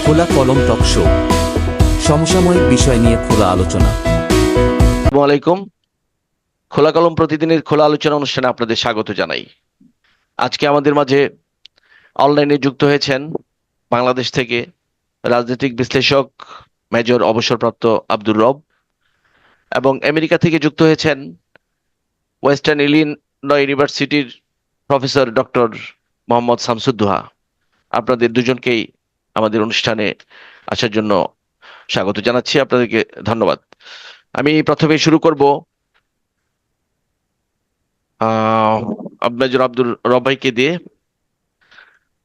খোলা কলম talk show, সমসাময়িক বিষয় নিয়ে খোলা আলোচনা। আসসালামু আলাইকুম। খোলা কলম প্রতিদিনের খোলা আলোচনা অনুষ্ঠানে আপনাদের স্বাগত জানাই। আজকে আমাদের মাঝে অনলাইনে যুক্ত হয়েছেন বাংলাদেশ থেকে রাজনৈতিক বিশ্লেষক মেজর অবসরপ্রাপ্ত আব্দুর রব, এবং আমেরিকা থেকে যুক্ত হয়েছেন ওয়েস্টার্ন ইলিনয় ইউনিভার্সিটির প্রফেসর ডক্টর মোহাম্মদ শামসুদ্দোহা। আপনাদের দুজনকেই আমাদের অনুষ্ঠানে আসার জন্য স্বাগত জানাচ্ছি, আপনাদেরকে ধন্যবাদ। আমি প্রথমে শুরু করব মেজর আব্দুর রব ভাইকে দিয়ে।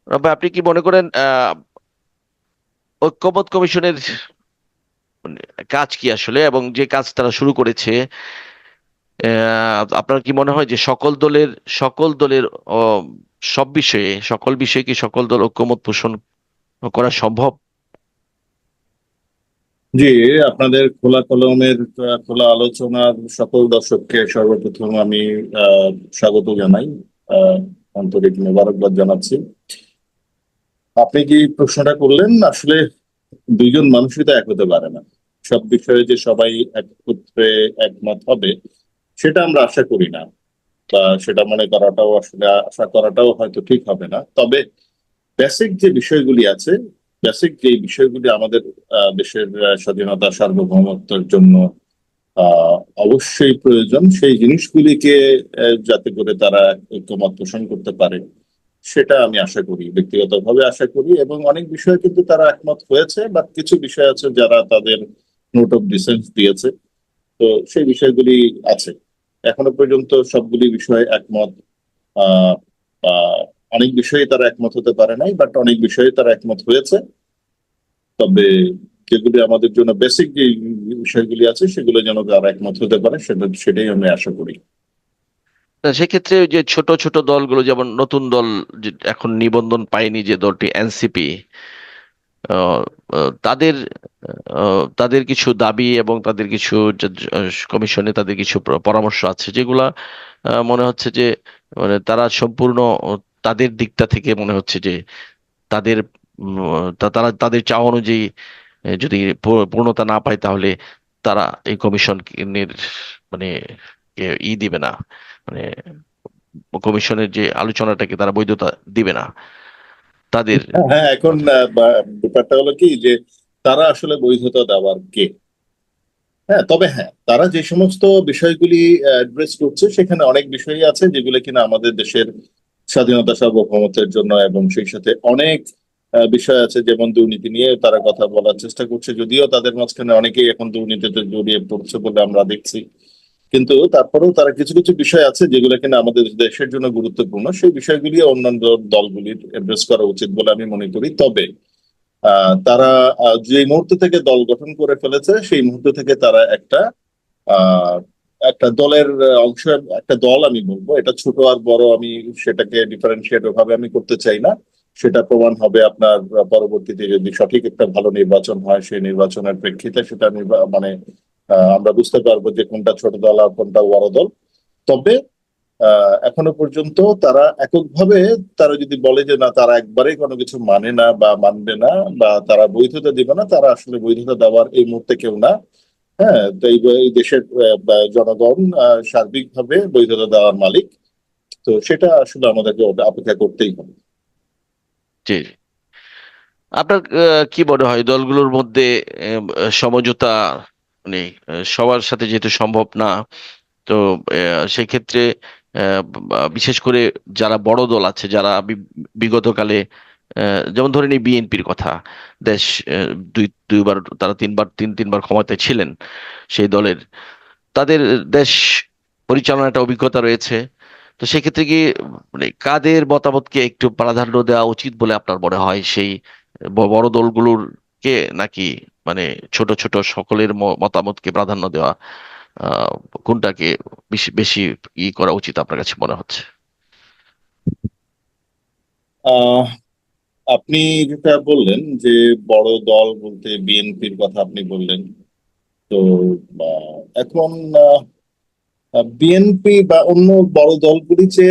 রব ভাই, আপনি কি মনে করেন ঐক্যমত্য কমিশনের মানে কাজ কি আসলে, এবং যে কাজ তারা শুরু করেছে, আপনার কি মনে হয় যে সকল দলের আহ, সব বিষয়ে সকল বিষয়ে কি সকল দল ঐক্যমত পোষণ করা সম্ভব? জি, আপনাদের খোলা কলমের খোলা আলোচনার সকল দর্শককে সর্বপ্রথম আমি স্বাগত জানাই, আহ, আন্তরিক মোবারকবাদ জানাচ্ছি। আপনি কি প্রশ্নটা করলেন, আসলে দুইজন মানুষই তো এক হতে পারে না। সব বিষয়ে যে সবাই একত্রে একমত হবে সেটা আমরা আশা করি না, বা সেটা মনে করাটাও আসলে আশা করাটাও হয়তো ঠিক হবে না। তবে বেসিক যে বিষয়গুলি আছে, বেসিক যে বিষয়গুলি আমাদের দেশের স্বাধীনতা সার্বভৌমত্বের জন্য আহ অবশ্যই প্রয়োজন, সেই জিনিসগুলিকে যাতে করে তারা ঐক্যমত পোষণ করতে পারে সেটা আমি আশা করি, ব্যক্তিগতভাবে আশা করি। এবং অনেক বিষয়ে কিন্তু তারা একমত হয়েছে, বা কিছু বিষয় আছে যারা তাদের নোট অফ ডিসেন্স দিয়েছে। তো সেই বিষয়গুলি আছে। এখনো পর্যন্ত সবগুলি বিষয়ে একমত আহ আহ, অনেক বিষয়ে তারা একমত হতে পারে নাই, বাট অনেক বিষয়ে তারা একমত হয়েছে। তবে যেগুলি আমাদের জন্য বেসিক যে বিষয়গুলি আছে সেগুলো যেন তারা একমত হতে পারে, সেটাই আমি আশা করি। না, সেক্ষেত্রে ওই যে ছোট ছোট দলগুলো, যেমন নতুন দল যে এখন নিবন্ধন পায়নি, যে দলটি এনসিপি, তাদের তাদের কিছু দাবি এবং তাদের কিছু কমিশনে তাদের কিছু পরামর্শ আছে, যেগুলা মনে হচ্ছে যে মানে তারা সম্পূর্ণ তাদের দিকটা থেকে মনে হচ্ছে যে তাদের তারা তাদের চাওয়া অনুযায়ী যদি পূর্ণতা না পায়, তাহলে তারা এই কমিশনের মানে দিবে না, মানে কমিশনের যে আলোচনাটাকে তারা বৈধতা দিবে না তাদের হ্যাঁ, এখন কথা। ব্যাপারটা হলো কি যে তারা আসলে বৈধতা দেওয়ার কে? হ্যাঁ, তবে হ্যাঁ, তারা যে সমস্ত বিষয়গুলি অ্যাড্রেস করছে সেখানে অনেক বিষয়ই আছে যেগুলো কিনা আমাদের দেশের স্বাধীনতা সার্বভৌমত্বের জন্য, এবং সেই সাথে অনেক বিষয় আছে, যেমন দুর্নীতি নিয়ে তারা কথা বলার চেষ্টা করছে, যদিও তাদের মাঝখানে অনেকেই এখন দুর্নীতিতে জড়িয়ে পড়ছে বলে আমরা দেখছি। কিন্তু তারপরেও তারা কিছু কিছু বিষয় আছে যেগুলো কিনা আমাদের দেশের জন্য গুরুত্বপূর্ণ, সেই বিষয়গুলি অন্যান্য দলগুলির অ্যাড্রেস করা উচিত বলে আমি মনে করি। তবে তারা যে মুহূর্ত থেকে দল গঠন করে ফেলেছে সেই মুহূর্ত থেকে তারা আহ, একটা দলের অংশ, একটা দল আমি বলবো, এটা ছোট আর বড় আমি সেটাকে ডিফারেন্সিয়েট ভাবে আমি করতে চাই না। সেটা প্রমাণ হবে আপনার পরবর্তীতে যদি সঠিক একটা ভালো নির্বাচন হয়, সেই নির্বাচনের প্রেক্ষিতে সেটা মানে আমরা বুঝতে পারবো যে কোনটা ছোট দল আর কোনটা বড় দল। তবে এখনো পর্যন্ত তারা এককভাবে, তারা যদি বলে যে না তারা একবারেই কোনো কিছু মানে না বা মানবে না বা তারা বৈধতা দিবে না, তারা আসলে বৈধতা দেওয়ার এই মুহূর্তে কেউ না। হ্যাঁ, তো এই দেশের বা জনগণ সার্বিকভাবে বৈধতা দেওয়ার মালিক। তো সেটা আসলে আমাদেরকে অপেক্ষা করতেই হবে। জি, জি। আপনার কি মনে হয় দলগুলোর মধ্যে সমঝোতা মানে সবার সাথে যেহেতু সম্ভব না, তো সেক্ষেত্রে বিশেষ করে যারা বড় দল আছে, যারা বিগতকালে যেমন ধরে নিই বিএনপির কথা, দেশ দুইবার তারা তিনবার ক্ষমতায় ছিলেন, সেই দলের তাদের দেশ পরিচালনার একটা অভিজ্ঞতা রয়েছে। তো সেক্ষেত্রে কি মানে কাদের মতামতকে একটু প্রাধান্য দেওয়া উচিত বলে আপনার মনে হয়, সেই বড় দলগুলোর কে, নাকি মানে ছোট ছোট সকলের মতামতকে প্রাধান্য দেওয়া, আহ কোনটাকে বেশি বেশি করা উচিত আপনার কাছে মনে হচ্ছে? আহ আপনি যেটা বললেন যে বড় দল বলতে বিএনপির কথা আপনি বললেন। তো এখন বিএনপি বা অন্য বড় দলগুলি যে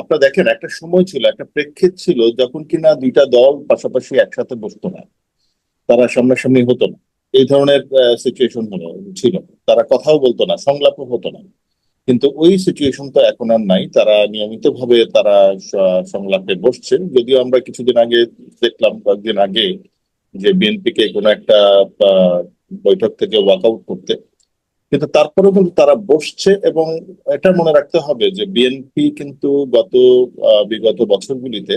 আপনারা দেখেন, একটা সময় ছিল, একটা প্রেক্ষিত ছিল যখন কিনা দুইটা দল পাশাপাশি একসাথে বসতো না। তারা সামনাসামনি হতো না, এই ধরনের সিচুয়েশন ছিল। তারা কথাও বলতো না, সংলাপও হতো না। কিন্তু ওই সিচুয়েশন তো এখন আর নাই। তারা নিয়মিতভাবে তারা সংলাপে বসছে। যদিও আমরা কিছুদিন আগে দেখলাম, কয়েকদিন আগে, যে বিএনপি কে কোনো একটা আহ, বৈঠক থেকে ওয়াকআউট করতে, কিন্তু তারপরেও কিন্তু তারা বসছে। এবং এটা মনে রাখতে হবে যে বিএনপি কিন্তু বিগত বছরগুলিতে,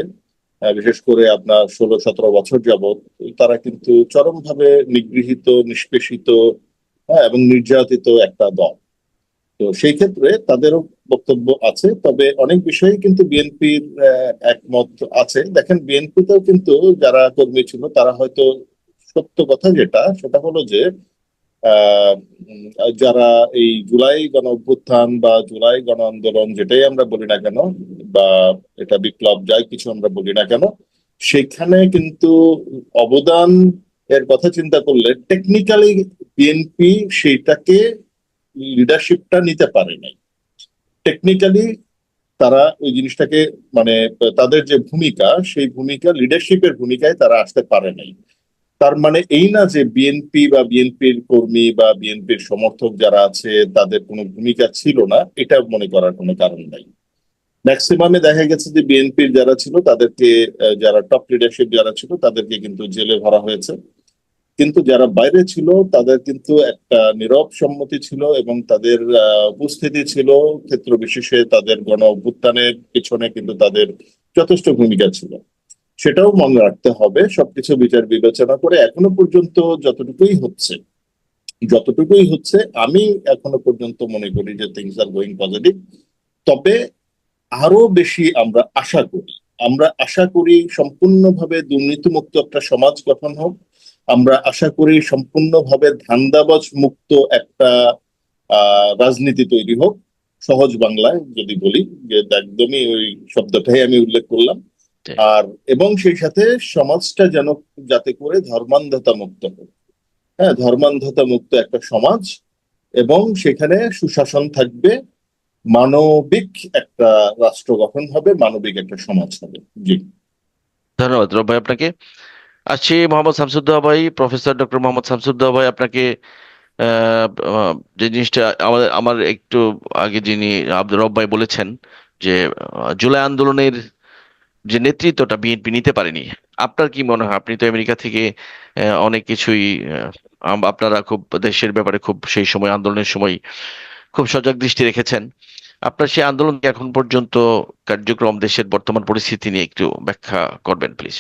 বিশেষ করে আপনার 16-17 বছর যাবত, তারা কিন্তু চরমভাবে নিগৃহীত, নিষ্পেষিত, এবং নির্যাতিত একটা দল। তো সেই ক্ষেত্রে তাদেরও বক্তব্য আছে, তবে অনেক বিষয়ে কিন্তু বিএনপির একমত আছে। দেখেন, বিএনপিতেও কিন্তু যারা কর্মী ছিল তারা হয়তো, সত্য কথা যেটা, সেটা হলো যে আহ, উম, যারা এই জুলাই গণ অভ্যুত্থান বা জুলাই গণ আন্দোলন যেটাই আমরা বলি না কেন, বা এটা বিপ্লব যাই কিছু আমরা বলি না কেন, সেখানে কিন্তু অবদান এর কথা চিন্তা করলে টেকনিক্যালি বিএনপি সেইটাকে, লিডারশিপটা নিতে পারে নাই। টেকনিক্যালি তারা ওই জিনিসটাকে, মানে তাদের যে ভূমিকা, সেই ভূমিকা, লিডারশিপের ভূমিকায় তারা আসতে পারে নাই। তার মানে এই না যে বিএনপি বা বিএনপির কর্মী বা বিএনপির সমর্থক যারা আছে তাদের কোনো ভূমিকা ছিল না, এটা মনে করার কোনো কারণ নাই। ম্যাক্সিমামে দেখা গেছে যে বিএনপির যারা ছিল তাদেরকে, যারা টপ লিডারশিপ যারা ছিল তাদেরকে কিন্তু জেলে ভরা হয়েছে। কিন্তু যারা বাইরে ছিল তাদের কিন্তু একটা নীরব সম্মতি ছিল, এবং তাদের উপস্থিতি ছিল ক্ষেত্র বিশেষে। তাদের গণ অভ্যুত্থানের পিছনে কিন্তু তাদের যথেষ্ট ভূমিকা ছিল। সেটাও মনে রাখতে হবে। সবকিছু বিচার বিবেচনা করে এখনো পর্যন্ত যতটুকুই হচ্ছে, আমি এখনো পর্যন্ত মনে করি যে থিংস আর গোয়িং পজিটিভ। তবে আরো বেশি আমরা আশা করি সম্পূর্ণভাবে দুর্নীতিমুক্ত একটা সমাজ গঠন হোক। আমরা আশা করি সম্পূর্ণভাবে ধান্দাবাজ মুক্ত একটা রাজনীতি তৈরি হোক। সহজ বাংলায় যদি বলি, যে একদমই ওই শব্দটাই আমি উল্লেখ করলাম। জি। আর এবং সেই সাথে সমাজটা যেন, যাতে করে ধর্মান্ধতা মুক্ত হোক। হ্যাঁ, ধর্মান্ধতা মুক্ত একটা সমাজ, এবং সেখানে সুশাসন থাকবে, মানবিক একটা রাষ্ট্র গঠন হবে, মানবিক একটা সমাজ হবে। জি। ধন্যবাদ রব ভাই আপনাকে। আসছি মোহাম্মদ শামসুদ্দোহা ভাই, প্রফেসর ডক্টর মোহাম্মদ শামসুদ্দোহা ভাই, আপনাকে আহ, আহ, যে জিনিসটা আমার একটু আগে যিনি আব্দুর রব ভাই বলেছেন যে জুলাই আন্দোলনের যে নেতৃত্বটা বিএনপি নিতে পারেনি, আপনার কি মনে হয়? আপনি তো আমেরিকা থেকে অনেক কিছুই, আপনারা খুব দেশের ব্যাপারে খুব সেই সময় আন্দোলনের সময় খুব সজাগ দৃষ্টি রেখেছেন। আপনার সেই আন্দোলন এখন পর্যন্ত কার্যক্রম, দেশের বর্তমান পরিস্থিতি নিয়ে একটু ব্যাখ্যা করবেন প্লিজ।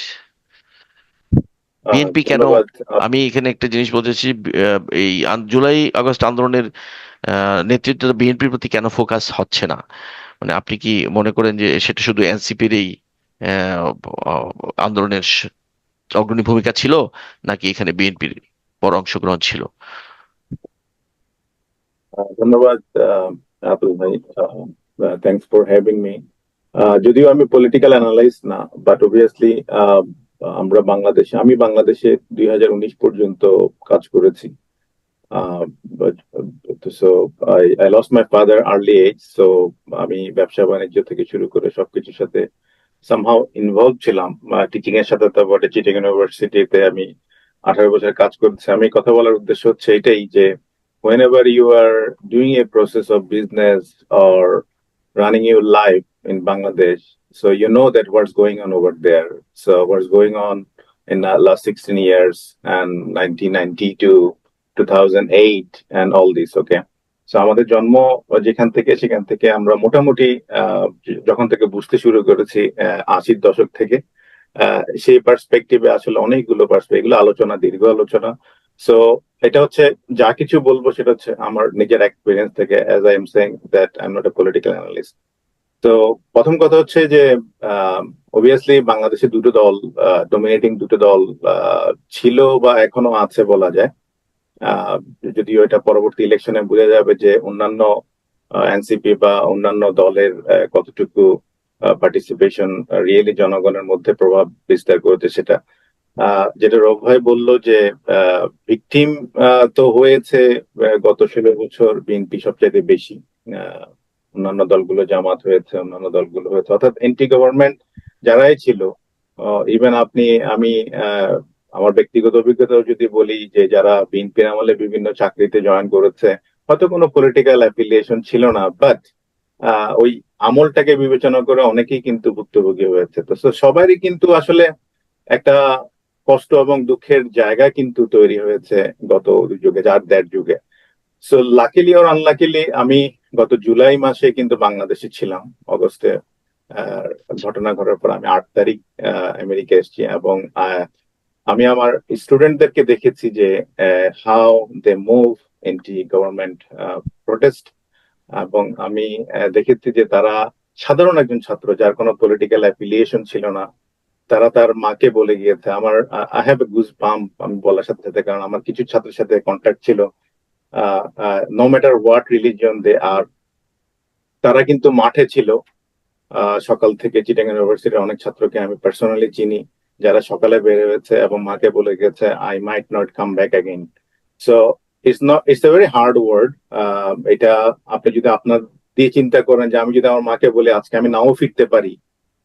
বিএনপি কেন, ধন্যবাদ। আমি এখানে একটা জিনিস বলতেছি, এই জুলাই আগস্ট আন্দোলনের নেতৃত্ব বিএনপির প্রতি কেন ফোকাস হচ্ছে না? মানে আপনি কি মনে করেন যে সেটা শুধু এনসিপির এই আন্দোলনের অগ্রণী ভূমিকা ছিল, নাকি এখানে বিএনপির বড় অংশগ্রহণ ছিল? ধন্যবাদ আতুল ভাই, থ্যাংকস ফর হ্যাভিং মি। যদিও আমি পলিটিক্যাল অ্যানালাইস্ট না, বাট অবভিয়াসলি আমি বাংলাদেশে 2019 পর্যন্ত কাজ করেছি। So I lost my father early age, so আমি ব্যবসা বাণিজ্য থেকে শুরু করে সবকিছুর সাথে সামহাও ইনভলভ ছিলাম। টিচিং এর সাথে তো বটে, চিটিং ইউনিভার্সিটিতে আমি 18 বছর কাজ করছি। আমি কথা বলার উদ্দেশ্য হচ্ছে এটাই যে whenever you are doing a process of business or running your life in Bangladesh, so you know that what's going on over there. So what's going on in the last 16 years and 1990 to 2008 and all this, okay? So আমাদের জন্ম যেখান থেকে, সেখান থেকে আমরা মোটামুটি যখন থেকে বুঝতে শুরু করেছি 80-র দশক থেকে, সেই পার্সপেক্টিভে আসলে অনেকগুলো এগুলো আলোচনা, দীর্ঘ আলোচনা। সো এটা হচ্ছে, যা কিছু বলবো সেটা হচ্ছে আমার নিজের এক্সপিরিয়েন্স থেকে, as I am saying that I am not a political analyst. তো প্রথম কথা হচ্ছে যে অবভিয়াসলি বাংলাদেশে দুটো দল, ডমিনেটিং দুটো দল ছিল বা এখনো আছে বলা যায়। যদিও এটা পরবর্তী ইলেকশনে বোঝা যাবে যে অন্যান্য এনসিপি বা অন্যান্য দলের কতটুকু পার্টিসিপেশন রিয়েলি জনগণের মধ্যে প্রভাব বিস্তার করেছে সেটা। যেটা রব ভাই বললো যে ভিকটিম তো হয়েছে গত 16 বছর বিএনপি সবচাইতে বেশি। অন্যান্য দলগুলো জামাত হয়েছে, অন্যান্য দলগুলো হয়েছে, অর্থাৎ এন্টি গভর্নমেন্ট যারাই ছিল। ইভেন আমি আমার ব্যক্তিগত অভিজ্ঞতাও যদি বলি, যে যারা বিএনপির আমলে বিভিন্ন চাকরিতে জয়েন করেছে, হয়তো কোনো পলিটিক্যাল অ্যাফিলিয়েশন ছিল না, বাট ওই আমলটাকে বিবেচনা করে অনেকেই কিন্তু ভুক্তভোগী হয়েছে। তো সবারই কিন্তু আসলে একটা কষ্ট এবং দুঃখের জায়গা কিন্তু তৈরি হয়েছে গত যুগে, যার দেড় যুগে। সো লাকিলি অর আনলাকিলি আমি গত জুলাই মাসে কিন্তু বাংলাদেশে ছিলাম, অগস্টে আহ, ঘটনা ঘটার পর আমি 8 তারিখ আমেরিকা এসেছি, এবং আমি আমার স্টুডেন্টদেরকে দেখেছি যে how they move anti government protest, এবং আমি দেখেছি যে তারা সাধারণ একজন ছাত্র যার কোনো পলিটিক্যাল অ্যাফিলিয়েশন ছিল না, তারা তার মাকে বলে গিয়েছে। আমার I have a goose bump আমি বলার সাথে সাথে, কারণ আমার কিছু ছাত্রের সাথে কন্ট্যাক্ট ছিল, নো ম্যাটার হোয়াট রিলিজিয়ন দে আর, তারা কিন্তু মাঠে ছিল সকাল থেকে। চিটাগাং ইউনিভার্সিটির অনেক ছাত্রকে আমি পার্সোনালি চিনি যারা সকালে বের হয়েছে এবং মাকে বলে গেছে I might not come back again. So it's a very hard word. এটা আপনি যদি আপনার দিয়ে চিন্তা করেন যে আমি যদি আমার মাকে বলি আজকে আমি নাও ফিরতে পারি,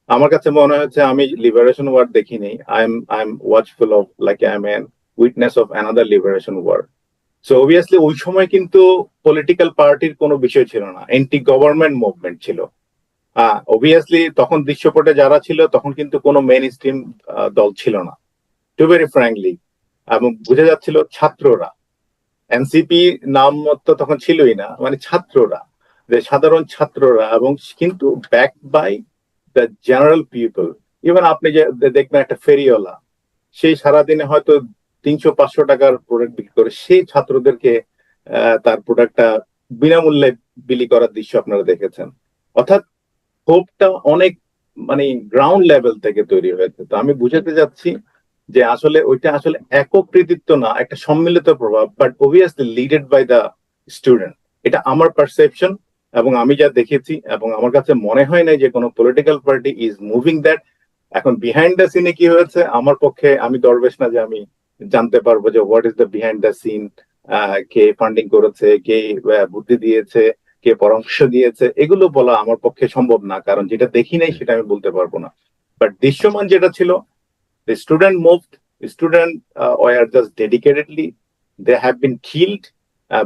আমার কাছে মনে হচ্ছে আমি লিবারেশন ওয়ার দেখিনি। I am watchful of like I am an witness of another liberation war. So obviously ওই সময় কিন্তু পলিটিক্যাল পার্টির কোনো বিষয় ছিল না, এন্টি গভর্নমেন্ট মুভমেন্ট ছিল। অবভিয়াসলি তখন দৃশ্যপটে যারা ছিল তখন কিন্তু কোনো মেইন স্ট্রিম দল ছিল না, টু ভেরি ফ্র্যাঙ্কলি, এবং বোঝা যাচ্ছিল ছাত্ররা, এনসিপি নাম তো তখন ছিলই না, মানে ছাত্ররা, যে সাধারণ ছাত্ররা, এবং কিন্তু back by the general people. Even আপনি যে দেখবেন একটা ফেরিওয়ালা, সেই সারাদিনে হয়তো 300-500 টাকার প্রোডাক্ট বিক্রি করে সেই ছাত্রদেরকে তার প্রোডাক্টটা বিনামূল্যে বিলি করার দৃশ্য আপনারা দেখেছেন। অর্থাৎ হোপটা অনেক মানে গ্রাউন্ড লেভেল থেকে তৈরি হয়েছে। তো আমি বুঝাতে যাচ্ছি যে আসলে ওইটা আসলে একক কৃতিত্ব না, একটা সম্মিলিত প্রভাব, but obviously leaded by the student. এটা আমার পারসেপশন এবং আমি যা দেখেছি, এবং আমার কাছে মনে হয় না যে কোনো political party is moving that. এখন বিহাইন্ড দ্য সিনে কি হয়েছে, আমার পক্ষে, আমি দরবেশ না যে আমি জানতে পারবো যে what is the behind the scene, কে ফান্ডিং করেছে, কে বুদ্ধি দিয়েছে, কে পরামর্শ দিয়েছে, এগুলো বলা আমার পক্ষে সম্ভব না, কারণ যেটা দেখি নাই সেটা আমি বলতে পারবো না। বাট দৃশ্যমান যেটা ছিল, the student moved, student were just dedicatedly, they have been killed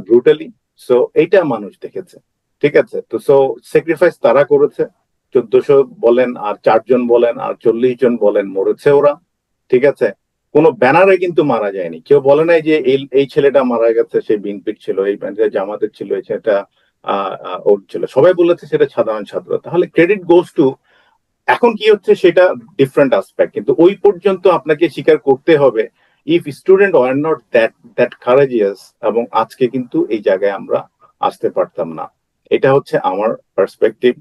brutally. So এটা মানুষ দেখেছে, ঠিক আছে? তো সো স্যাক্রিফাইস তারা করেছে, 1400 বলেন আর 4 জন বলেন আর 40 জন বলেন, মরেছে ওরা, ঠিক আছে? কোনো ব্যানারে কিন্তু মারা যায়নি, কেউ বলে নাই যে এই ছেলেটা মারা গেছে, সে বিএনপির ছিল, এই জামাতের ছিল, এই ছেলেটা ওর ছিল, সবাই বলেছে সেটা সাধারণ ছাত্র। তাহলে ক্রেডিট গোজ টু, এখন কি হচ্ছে সেটা ডিফারেন্ট আসপেক্ট, কিন্তু ওই পর্যন্ত আপনাকে স্বীকার করতে হবে if student are not that courageous, এবং আজকে কিন্তু এই জায়গায় আমরা আসতে পারতাম না। এটা হচ্ছে আমার পার্সপেক্টিভ।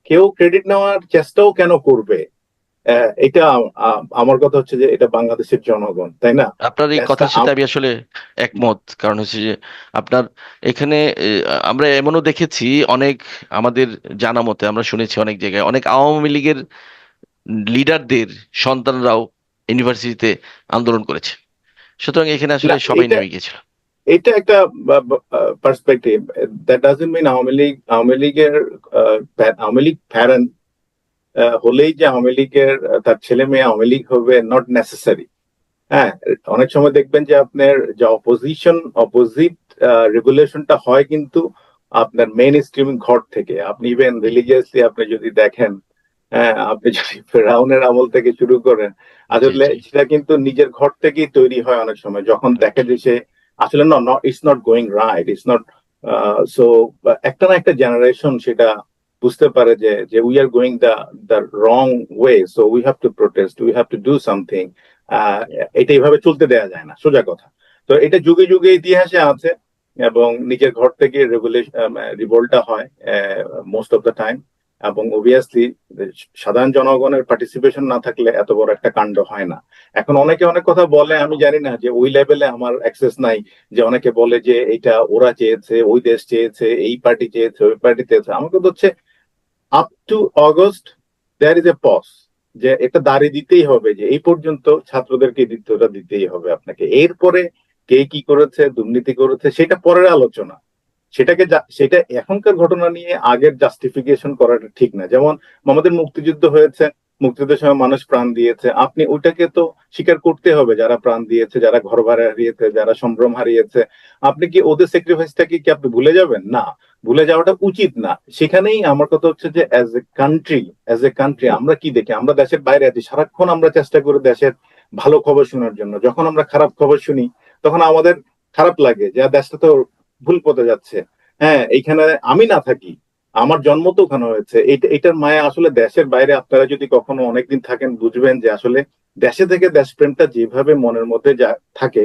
কেউ ক্রেডিট নেওয়ার চেষ্টাও কেন করবে, এটা আমার কথা হচ্ছে যে এটা বাংলাদেশের জনগণ, তাই না? আপনার এই কথার সাথে আমি আসলে একমত, কারণ হচ্ছে যে আপনার এখানে আমরা এমনও দেখেছি অনেক, আমাদের জানা মতে আমরা শুনেছি অনেক জায়গায় অনেক আওয়ামী লীগের লিডারদের সন্তানরাও ইউনিভার্সিটিতে আন্দোলন করেছে। সুতরাং এখানে আসলে না, সবাই নেমে গিয়েছিল। এটা একটা perspective. That doesn't mean Awami League parent হলেই যে আওয়ামী লীগের তার ছেলে মেয়ে আওয়ামী লীগ হবে, নট নেসেসারি। হ্যাঁ, অনেক সময় দেখবেন যে আপনার যে অপোজিট রেগুলেশনটা হয় কিন্তু আপনার মেইন স্ট্রিম ঘর থেকে। আপনি ইভেন রিলিজিয়াসলি আপনি যদি দেখেন, হ্যাঁ, আপনি যদি ফেরাউনের আমল থেকে শুরু করেন, আসলে জি। সেটা কিন্তু নিজের ঘর থেকেই তৈরি হয় অনেক সময়, যখন দেখে যে সে আসলে it's not going right, it's not. So একটা না একটা জেনারেশন সেটা বুঝতে পারে যে we are going the wrong way, so we have to protest, we have to do something. এটা এইভাবে চলতে দেওয়া যায় না, সোজা কথা। তো এটা যুগে যুগে ইতিহাসে আছে, এবং নিজের ঘর থেকে রিভোল্টটা হয় মোস্ট অফ দ্য টাইম, এবং অবভিয়াসলি সাধারণ জনগণের পার্টিসিপেশন না থাকলে এত বড় একটা কাণ্ড হয় না। এখন অনেকে অনেক কথা বলে, আমি জানি না যে ওই লেভেলে আমার অ্যাক্সেস নাই, যে অনেকে বলে যে এটা ওরা চেয়েছে, ওই দেশ চেয়েছে, এই পার্টি চেয়েছে, ওই পার্টি চেয়েছে। আমার কথা হচ্ছে up to August there is a pause, যে এটা দাঁড়িয়ে দিতেই হবে, যে এই পর্যন্ত ছাত্রদেরকে দ্বিতীয়টা দিতেই হবে আপনাকে। এরপরে কে কি করেছে, দুর্নীতি করেছে, সেটা পরের আলোচনা। সেটা এখনকার ঘটনা নিয়ে আগের জাস্টিফিকেশন করাটা ঠিক না। যেমন আমাদের মুক্তিযুদ্ধ হয়েছে, মুক্তিযুদ্ধের সময় মানুষ প্রাণ দিয়েছে, আপনি ওইটাকে তো স্বীকার করতে হবে, যারা প্রাণ দিয়েছে, যারা ঘর ভাড়া হারিয়েছে, যারা সম্ভ্রম হারিয়েছে। আপনি কি ওদের স্যাক্রিফাইসটাকে কি আপনি ভুলে যাবেন? না, ভুলে যাওয়াটা উচিত না। সেখানেই আমার কথা হচ্ছে যে অ্যাজ এ কান্ট্রি আমরা কি দেখি? আমরা দেশের বাইরে আছি, সারাক্ষণ আমরা চেষ্টা করি দেশের ভালো খবর শোনার জন্য। যখন আমরা খারাপ খবর শুনি তখন আমাদের খারাপ লাগে যে দেশটা তো ভুল পথে যাচ্ছে। হ্যাঁ, এইখানে আমি না থাকি, আমার জন্ম তো ওখানে হয়েছে, এটার মায়া আসলে দেশের বাইরে আপনারা যদি কখনো অনেকদিন থাকেন বুঝবেন যে আসলে দেশে থেকে দেশপ্রেমটা যেভাবে মনের মধ্যে থাকে,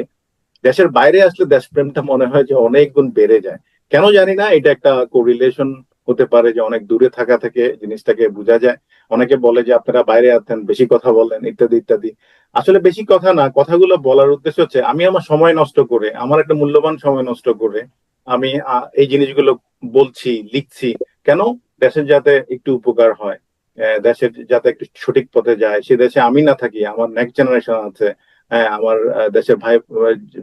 দেশের বাইরে আসলে দেশপ্রেমটা মনে হয় যে অনেক গুণ বেড়ে যায়। কেন জানি না, এটা একটা কোরিলেশন হতে পারে যে অনেক দূরে থাকা থেকে জিনিসটাকে বোঝা যায়। অনেকে বলে যে আপনারা বাইরে আছেন, বেশি কথা বলেন, ইত্যাদি ইত্যাদি। আসলে বেশি কথা না, কথাগুলো বলার উদ্দেশ্য হচ্ছে আমি আমার সময় নষ্ট করে, আমার একটা মূল্যবান সময় নষ্ট করে আমি এই জিনিসগুলো বলছি, লিখছি। কেন? দেশের যাতে একটু উপকার হয়, দেশের যাতে একটু সঠিক পথে যায়। সে দেশে আমি না থাকি, আমার নেক্সট জেনারেশন আছে। হ্যাঁ, আমার দেশের ভাই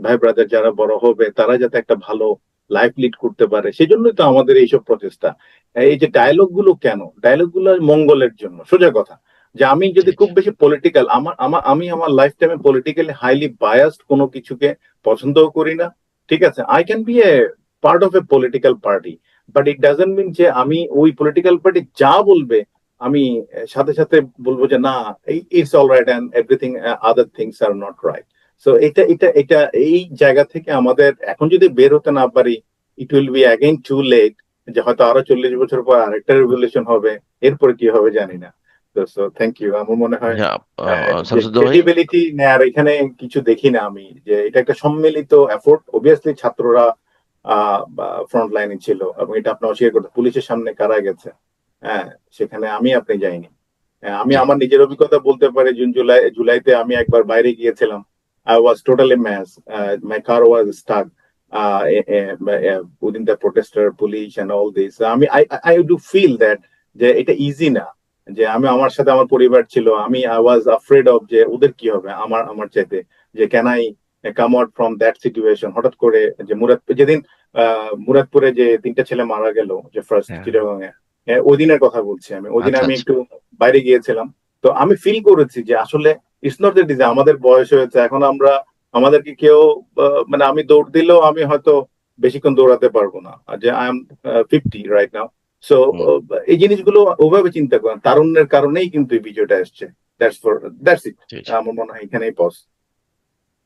ভাই ব্রাদার যারা বড় হবে তারা যাতে একটা ভালো লাইফ লিড করতে পারে, সেই জন্যই তো আমাদের এইসব প্রচেষ্টা। এই যে ডায়লগ গুলো, কেন ডায়লগ গুলো? মঙ্গলের জন্য, সোজা কথা। যে আমি জি যদি জি খুব বেশি পলিটিক্যাল, আমি আমার লাইফ টাইমে পলিটিক্যালি হাইলি বায়াসড কোনো কিছুকে পছন্দও করি না। ঠিক আছে, I can be a part of a political party, but it doesn't mean যে আমি ওই পলিটিক্যাল পার্টি যা বলবে আমি সাথে সাথে বলবো যে না, it's all right and everything other things are not right. So এটা এই জায়গা থেকে আমাদের এখন যদি বের হতে না পারি, it will be again too late. যে হয়তো আরো 40 বছর পর আরেকটা রেভলিউশন হবে, এরপরে কি হবে জানি না। তো থ্যাংক ইউ। আমার মনে হয় হ্যাঁ, যে শামসুদ্দোলা ভাই। ক্রেডিবিলিটি নেয়ার এখানে কিছু দেখি না আমি, যে এটা একটা সম্মিলিত এফোর্ট। অবভিয়াসলি ছাত্ররা ফ্রন্ট লাইনে ছিল, এবং এটা আপনি অস্বীকার করতে, পুলিশের সামনে কারা গেছে, হ্যাঁ, সেখানে আপনি যাইনি। আমি জি আমার নিজের অভিজ্ঞতা বলতে পারি, জুলাইতে আমি একবার বাইরে গিয়েছিলাম। I was totally mess. My car was stuck within the protester, police, and all this. I do feel that যে এটা ইজি না। যে আমার সাথে আমার পরিবার ছিল, I was afraid of যে ওদের কি হবে আমার চাইতে, যে can I come out from that situation. হঠাৎ করে যে যেদিন মুরাদপুরে যে 3টা ছেলে মারা গেল, যে ফার্স্ট হ্যাঁ চিটাগং এ, ওই দিনের কথা বলছি আমি। ওই দিন আচ্ছা আমি আচ্ছা একটু বাইরে গিয়েছিলাম। তো আমি ফিল করেছি যে আসলে ইটস নট দ্যাট, যে আমাদের বয়স হয়েছে এখন আমরা, আমাদেরকে কেউ মানে আমি দৌড় দিলেও আমি হয়তো বেশিক্ষণ দৌড়াতে পারবো না। আর যে I am 50 right now. So hmm এই জিনিসগুলো ওভাবে চিন্তা করেন, তারুণ্যের কারণেই কিন্তু এই ভিডিওটা এসছে। That's it. জি জি। আমার মনে হয় এখানেই পজ।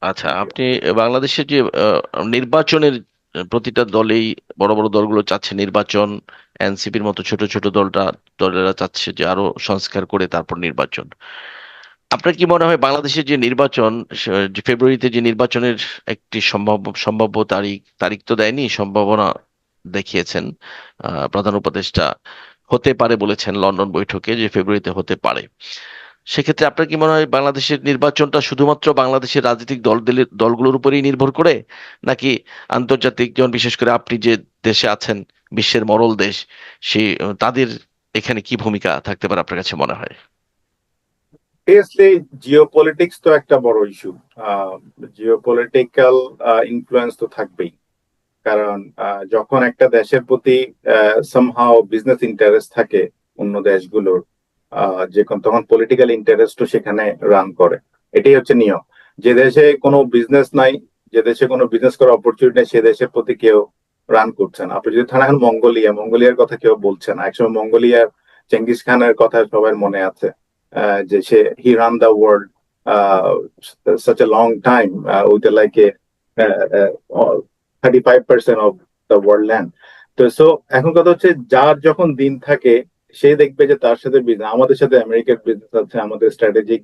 আচ্ছা, আপনি বাংলাদেশের যে নির্বাচনের প্রতিটা দলেই বড় বড় দলগুলো চাচ্ছে নির্বাচন, এনসিপির মতো ছোট ছোট দলেরা চাচ্ছে যে আরো সংস্কার করে তারপর নির্বাচন। আপনার কি মনে হয় বাংলাদেশের যে নির্বাচন, যে ফেব্রুয়ারিতে যে নির্বাচনের একটি সম্ভাব্য তারিখ তারিখ তো দেয়নি, সম্ভাবনা দেখিয়েছেন প্রধান উপদেষ্টা, হতে পারে বলেছেন লন্ডন বৈঠকে যে ফেব্রুয়ারিতে হতে পারে। সেক্ষেত্রে আপনার কি মনে হয় বাংলাদেশের নির্বাচনটা শুধুমাত্র বাংলাদেশের রাজনৈতিক দলগুলোর উপরেই নির্ভর করে, নাকি আন্তর্জাতিক, যেমন বিশেষ করে আপনি যে দেশে আছেন, বিশ্বের মরল দেশ, সেই তাদের এখানে কি ভূমিকা থাকতে পারে আপনার কাছে মনে হয়? অবভিয়াসলি জিও পলিটিক্স তো একটা বড় ইস্যু। জিও পলিটিক্যাল ইনফ্লুয়েন্স তো থাকবেই। কারণ যখন একটা দেশের প্রতি সামহাও বিজনেস ইন্টারেস্ট থাকে অন্য দেশগুলোর, তখন পলিটিক্যাল ইন্টারেস্টও সেখানে রান করে। এটাই হচ্ছে নিয়ম। যে দেশে কোনো বিজনেস নাই, যে দেশে কোনো বিজনেস করার অপরচুনিটি নেই, সে দেশের প্রতি কেউ রান করছে না। আপনি যদি থাকেন মঙ্গোলিয়ার কথা কেউ বলছে না। একসময় মঙ্গোলিয়ার চেঙ্গিস খানের কথা সবার মনে আছে, যে সে he run the world such a long time with like a 35% of the world land. তো সো এখন কথা হচ্ছে, যার যখন দিন থাকে সে দেখবে যে তার সাথে বিজনেস, আমাদের সাথে আমেরিকার বিজনেস আছে, আমাদের স্ট্র্যাটেজিক